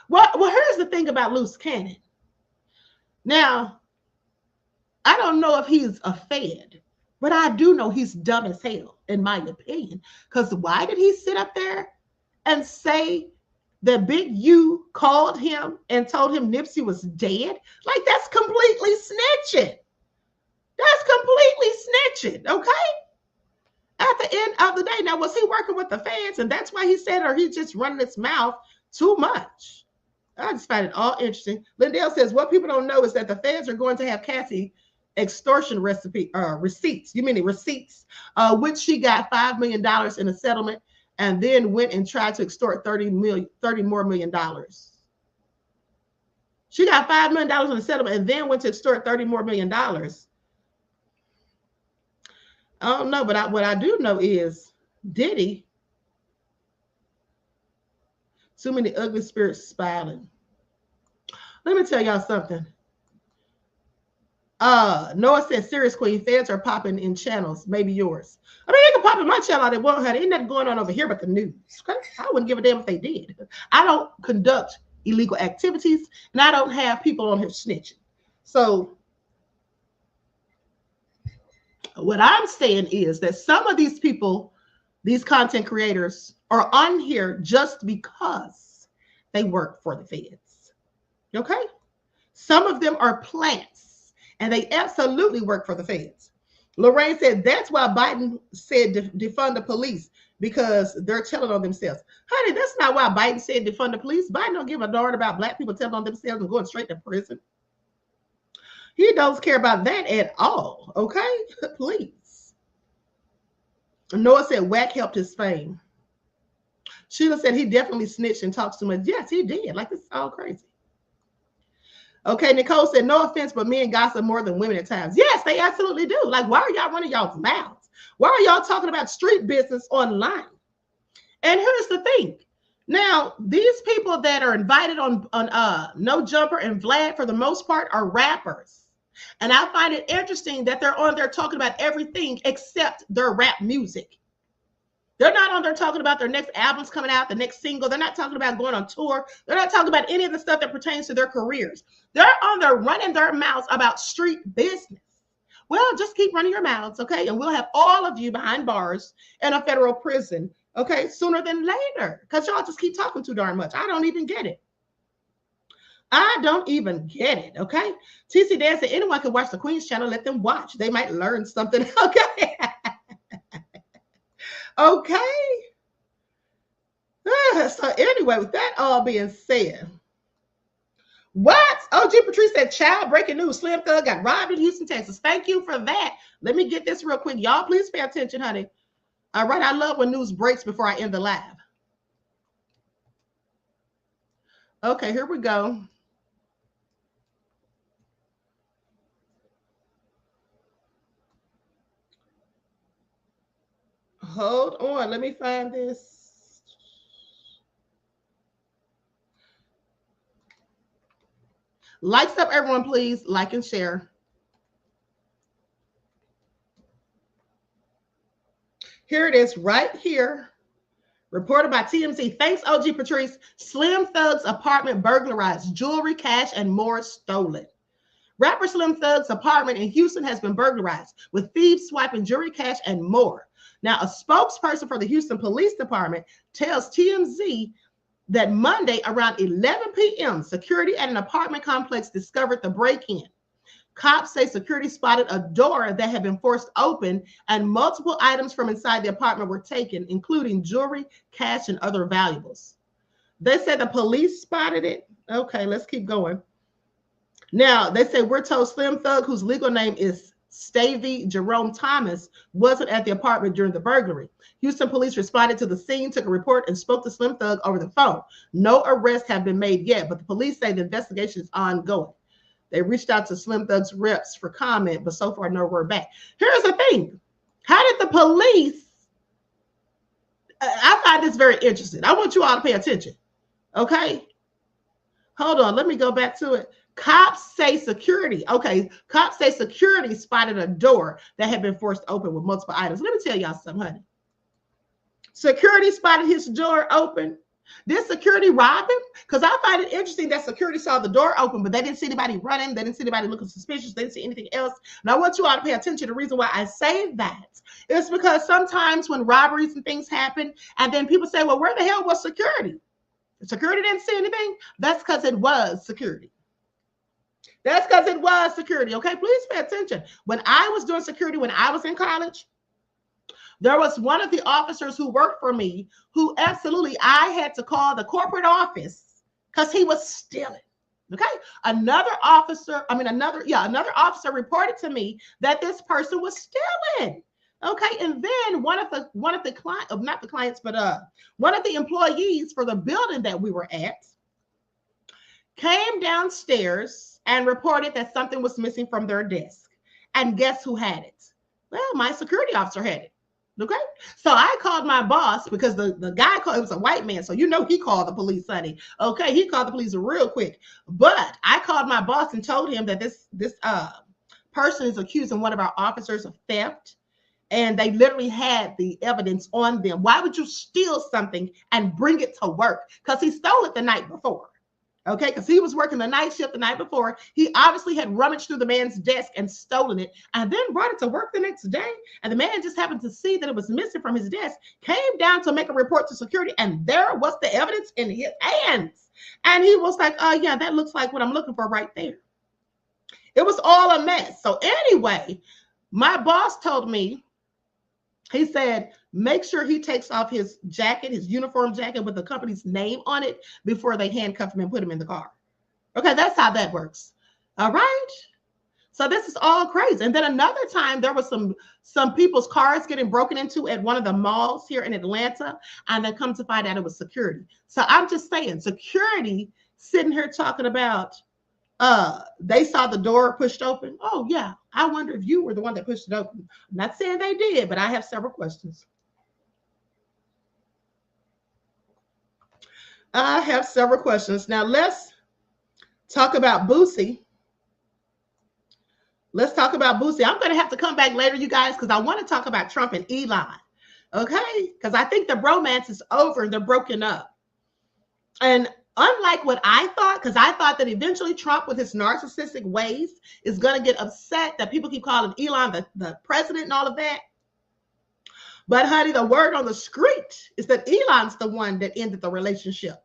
Well, here's the thing about Loose Cannon. Now, I don't know if he's a fed, but I do know he's dumb as hell, in my opinion. Because why did he sit up there and say that Big U called him and told him Nipsey was dead? Like, that's completely snitching. That's completely snitching, okay? At the end of the day, now, was he working with the feds? And that's why he said, or he's just running his mouth too much? I just find it all interesting. Lindell says, what people don't know is that the feds are going to have Cassie extortion receipts. You mean the receipts, which she got $5 million in a settlement, and then went and tried to extort $30 more million. She got $5 million in a settlement and then went to extort $30 more million. I don't know, but what I do know is Diddy, too many ugly spirits smiling. Let me tell y'all something. Noah says, serious queen, feds are popping in channels, maybe yours. I mean, they can pop in my channel. They won't have ain't nothing going on over here but the news. Okay? I wouldn't give a damn if they did. I don't conduct illegal activities, and I don't have people on here snitching. So what I'm saying is that some of these people, these content creators, are on here just because they work for the feds. Okay? Some of them are plants, and they absolutely work for the feds. Lorraine said that's why Biden said defund the police, because they're telling on themselves. Honey, that's not why Biden said defund the police. Biden don't give a darn about black people telling on themselves and going straight to prison. He don't care about that at all, okay? Please. Noah said Wack helped his fame. Sheila said he definitely snitched and talks too much. Yes, he did. Like, this is all crazy. Okay, Nicole said, no offense, but men gossip more than women at times. Yes, they absolutely do. Like, why are y'all running y'all's mouths? Why are y'all talking about street business online? And here's the thing. Now, these people that are invited on No Jumper and Vlad, for the most part, are rappers. And I find it interesting that they're on there talking about everything except their rap music. They're not on there talking about their next albums coming out, the next single. They're not talking about going on tour. They're not talking about any of the stuff that pertains to their careers. They're on there running their mouths about street business. Well, just keep running your mouths, okay? And we'll have all of you behind bars in a federal prison, okay, sooner than later, because y'all just keep talking too darn much. I don't even get it. I don't even get it, okay? TC Dan said, anyone can watch the Queen's channel. Let them watch. They might learn something, okay? Okay. So anyway, with that all being said, what? OG Patrice said, child, breaking news. Slim Thug got robbed in Houston, Texas. Thank you for that. Let me get this real quick. Y'all, please pay attention, honey. All right, I love when news breaks before I end the live. Okay, here we go. Hold on, let me find this. Likes up, everyone, please. Like and share. Here it is right here. Reported by TMZ. Thanks, OG Patrice. Slim Thug's apartment burglarized. Jewelry, cash, and more stolen. Rapper Slim Thug's apartment in Houston has been burglarized, with thieves swiping jewelry, cash, and more. Now, a spokesperson for the Houston Police Department tells TMZ that Monday around 11 p.m., security at an apartment complex discovered the break-in. Cops say security spotted a door that had been forced open and multiple items from inside the apartment were taken, including jewelry, cash, and other valuables. They said the police spotted it. Okay, let's keep going. Now, they say we're told Slim Thug, whose legal name is Stavey Jerome Thomas, wasn't at the apartment during the burglary. Houston police responded to the scene, took a report, and spoke to Slim Thug over the phone. No arrests have been made yet, but the police say the investigation is ongoing. They reached out to Slim Thug's reps for comment, but so far no word back. Here's the thing. How did the police, I find this very interesting. I want you all to pay attention, okay? Hold on, let me go back to it. Cops say security. Okay, cops say security spotted a door that had been forced open with multiple items. Let me tell y'all something, honey. Security spotted his door open. Did security rob him? Because I find it interesting that security saw the door open, but they didn't see anybody running. They didn't see anybody looking suspicious. They didn't see anything else. And I want you all to pay attention. The reason why I say that is because sometimes when robberies and things happen, and then people say, well, where the hell was security? Security didn't see anything. That's because it was security. That's because it was security. Okay, please pay attention. When I was doing security, when I was in college, there was one of the officers who worked for me who absolutely I had to call the corporate office because he was stealing. Okay, another officer reported to me that this person was stealing. Okay, and then one of the employees for the building that we were at came downstairs and reported that something was missing from their desk. And guess who had it? Well, my security officer had it. Okay, so I called my boss because the guy called, it was a white man, so you know he called the police, honey. Okay, he called the police real quick. But I called my boss and told him that this person is accusing one of our officers of theft, and they literally had the evidence on them. Why would you steal something and bring it to work? Because he stole it the night before. Okay, because he was working the night shift the night before. He obviously had rummaged through the man's desk and stolen it and then brought it to work the next day. And the man just happened to see that it was missing from his desk, came down to make a report to security, and there was the evidence in his hands. And he was like, oh, yeah, that looks like what I'm looking for right there. It was all a mess. So anyway, my boss told me, he said, make sure he takes off his jacket, his uniform jacket with the company's name on it before they handcuff him and put him in the car. Okay, that's how that works. All right. So this is all crazy. And then another time there was some people's cars getting broken into at one of the malls here in Atlanta, and then come to find out it was security. So I'm just saying, security sitting here talking about they saw the door pushed open. Oh, yeah. I wonder if you were the one that pushed it open. I'm not saying they did, but I have several questions. I have several questions. Now, let's talk about Boosie. Let's talk about Boosie. I'm going to have to come back later, you guys, because I want to talk about Trump and Elon. Okay? Because I think the bromance is over and they're broken up. And unlike what I thought, because I thought that eventually Trump, with his narcissistic ways, is going to get upset that people keep calling Elon the president and all of that. But honey, the word on the street is that Elon's the one that ended the relationship.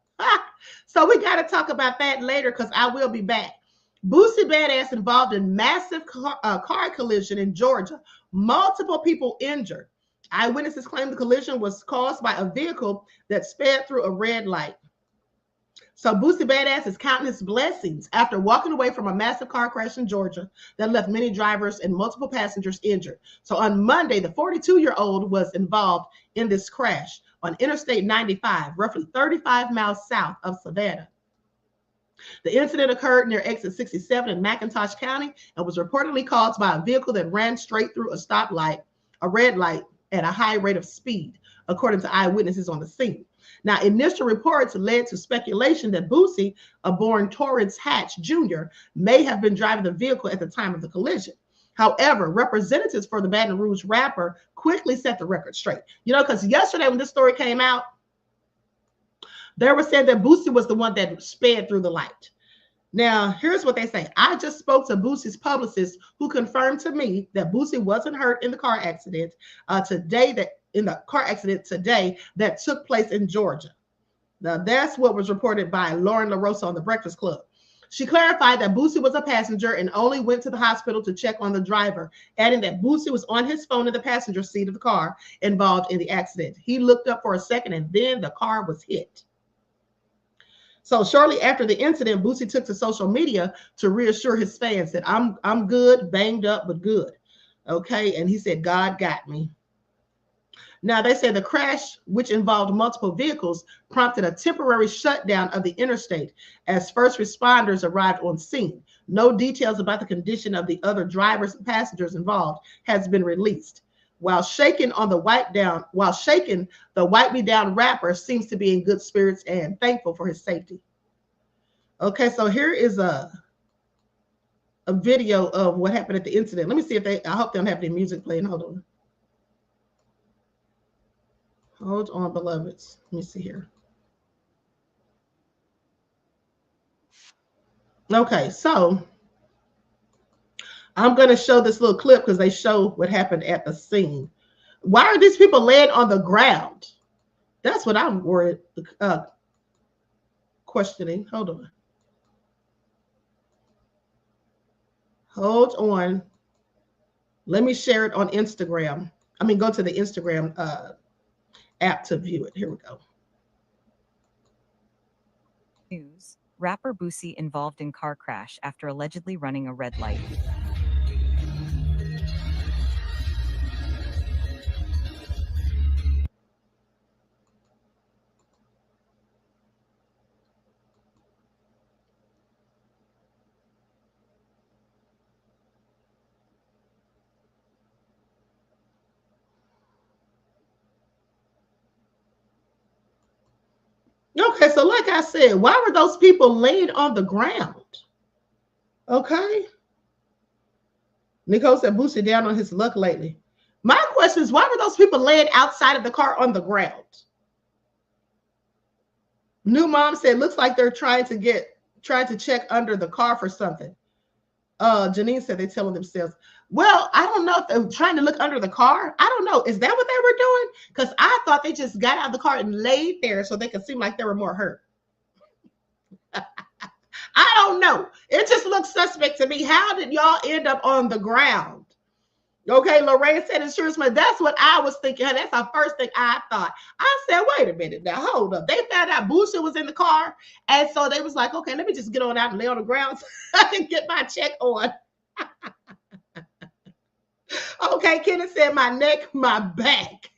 So we got to talk about that later, because I will be back. Boosie Badass involved in massive car collision in Georgia. Multiple people injured. Eyewitnesses claim the collision was caused by a vehicle that sped through a red light. So Boosie Badass is counting his blessings after walking away from a massive car crash in Georgia that left many drivers and multiple passengers injured. So on Monday, the 42-year-old was involved in this crash on Interstate 95, roughly 35 miles south of Savannah. The incident occurred near exit 67 in McIntosh County and was reportedly caused by a vehicle that ran straight through a stoplight, a red light, at a high rate of speed. according to eyewitnesses on the scene. Now, initial reports led to speculation that Boosie, born Torrance Hatch Jr., may have been driving the vehicle at the time of the collision. However, representatives for the Baton Rouge rapper quickly set the record straight. You know, because yesterday when this story came out, they were saying that Boosie was the one that sped through the light. Now, here's what they say. I just spoke to Boosie's publicist, who confirmed to me that Boosie wasn't hurt in the car accident today, that took place in Georgia. Now, that's what was reported by Lauren LaRosa on The Breakfast Club. She clarified that Boosie was a passenger and only went to the hospital to check on the driver, adding that Boosie was on his phone in the passenger seat of the car involved in the accident. He looked up for a second and then the car was hit. So shortly after the incident, Boosie took to social media to reassure his fans that I'm good, banged up, but good. Okay. And he said, God got me. Now, they say the crash, which involved multiple vehicles, prompted a temporary shutdown of the interstate as first responders arrived on scene. No details about the condition of the other drivers and passengers involved has been released. While shaking, the Wipe Me Down rapper seems to be in good spirits and thankful for his safety. Okay, so here is a video of what happened at the incident. Let me see if I hope they don't have any music playing. Hold on. Hold on, beloveds. Let me see here. Okay, so I'm going to show this little clip because they show what happened at the scene. Why are these people laying on the ground? That's what I'm worried, questioning. Hold on. Hold on. Let me share it on Instagram. I mean, go to the Instagram app to view it. Here we go. News. Rapper Boosie involved in car crash after allegedly running a red light. Okay, so like I said, why were those people laying on the ground? Okay. Nicole said Boosie down on his luck lately. My question is, why were those people laying outside of the car on the ground? New mom said, looks like they're trying to check under the car for something. Janine said they're telling themselves. Well, I don't know if they're trying to look under the car. I don't know. Is that what they were doing? Because I thought they just got out of the car and laid there so they could seem like they were more hurt. I don't know. It just looks suspect to me. How did y'all end up on the ground? Okay, Lorraine said insurance money. That's what I was thinking. That's the first thing I thought. I said, wait a minute now, hold up. They found out Boosie was in the car. And so they was like, okay, let me just get on out and lay on the ground so I can get my check on. Okay, Kenneth said my neck, my back.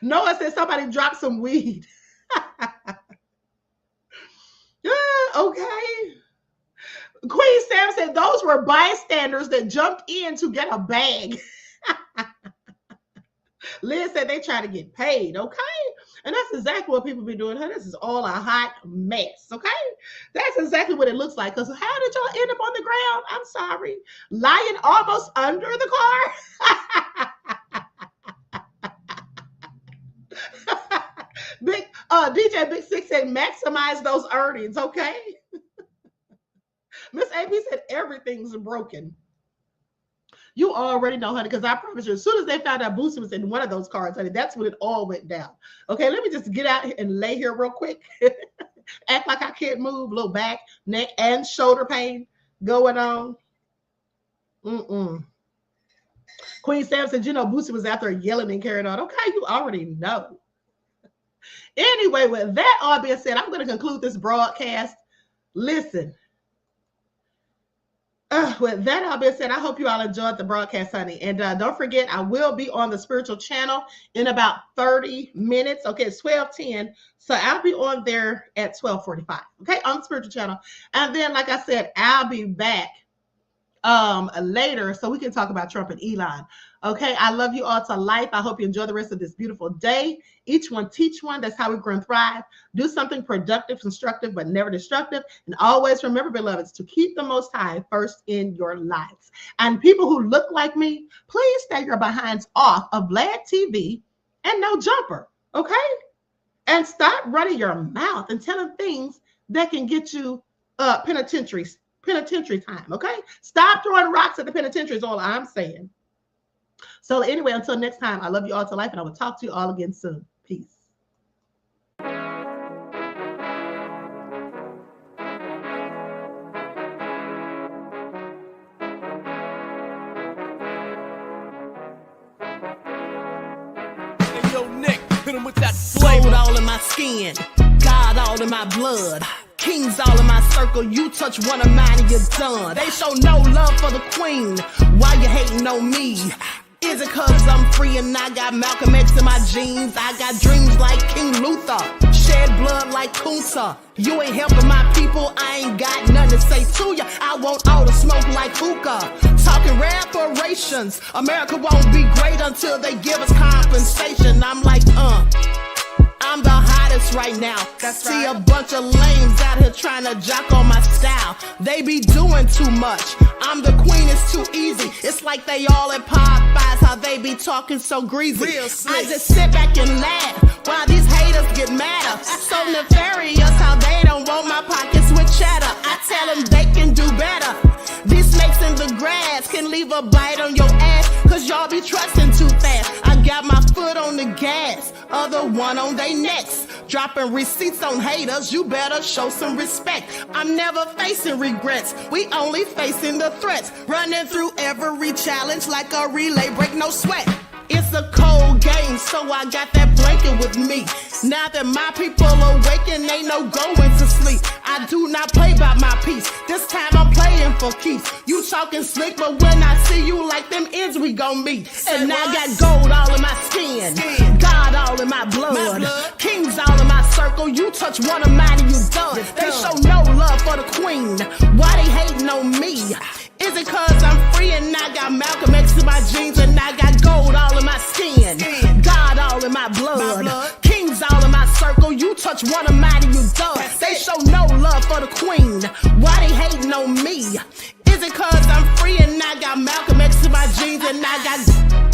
Noah said somebody dropped some weed. Okay. Queen Sam said those were bystanders that jumped in to get a bag. Liz said they try to get paid, okay? And that's exactly what people be doing. This is all a hot mess, okay? That's exactly what it looks like. Because how did y'all end up on the ground? I'm sorry. Lying almost under the car? DJ Big Six said maximize those earnings, okay? Miss AP said everything's broken. You already know, honey, because I promise you, as soon as they found out Boosie was in one of those cars, honey, that's when it all went down. Okay, let me just get out and lay here real quick. Act like I can't move, little back, neck, and shoulder pain going on. Queen Sam said, you know, Boosie was out there yelling and carrying on. Okay, you already know. Anyway, with that all being said, I'm going to conclude this broadcast. Listen. With that all being said, I hope you all enjoyed the broadcast, honey. And don't forget, I will be on the spiritual channel in about 30 minutes. Okay, it's 12:10. So I'll be on there at 12:45. Okay, on the spiritual channel. And then, like I said, I'll be back later so we can talk about Trump and Elon. Okay, I love you all to life. I hope you enjoy the rest of this beautiful day. Each one teach one. That's how we grow and thrive. Do something productive, constructive, but never destructive. And always remember, beloveds, to keep the Most High first in your lives. And people who look like me, please stay your behinds off of Vlad TV and No Jumper, okay? And stop running your mouth and telling things that can get you penitentiary time, okay? Stop throwing rocks at the penitentiary is all I'm saying. So anyway, until next time, I love you all to life, and I will talk to you all again soon. Peace. Hey, yo, Nick, hit him with that flavor. All in my skin, God all in my blood. Kings all in my circle, you touch one of mine and you're done. They show no love for the queen, why you hating on me? Is it cause I'm free and I got Malcolm X in my jeans? I got dreams like King Luther, shed blood like Kunta. You ain't helping my people, I ain't got nothing to say to ya. I want all the smoke like hookah. Talking reparations, America won't be great until they give us compensation. I'm like, I'm the hottest right now. See a bunch of lames out here trying to jock on my style. They be doing too much. I'm the queen, it's too easy. It's like they all at Popeyes, how they be talking so greasy. I just sit back and laugh while these haters get madder. So nefarious how they don't want my pockets with cheddar. I tell them they can do better. These snakes in the grass can leave a bite on your ass, cause y'all be trusting too fast. I got my foot on the gas, other one on they necks. Dropping receipts on haters, you better show some respect. I'm never facing regrets, we only facing the threats. Running through every challenge like a relay, break no sweat. It's a cold game, so I got that blanket with me. Now that my people awaken, ain't no going to sleep. I do not play by my piece, this time I'm playing for keeps. You talking slick, but when I see you like them ends, we gon' meet. And I got gold all in my skin, God all in my blood. Kings all in my circle, you touch one of mine and you done. They show no love for the queen, why they hating on me? Is it cause I'm free and I got Malcolm X in my jeans and I got gold all in my skin, God all in my blood. Kings all in my circle, you touch one of mine and you done. They show no love for the queen, why they hating on me? Is it cause I'm free and I got Malcolm X in my jeans and I got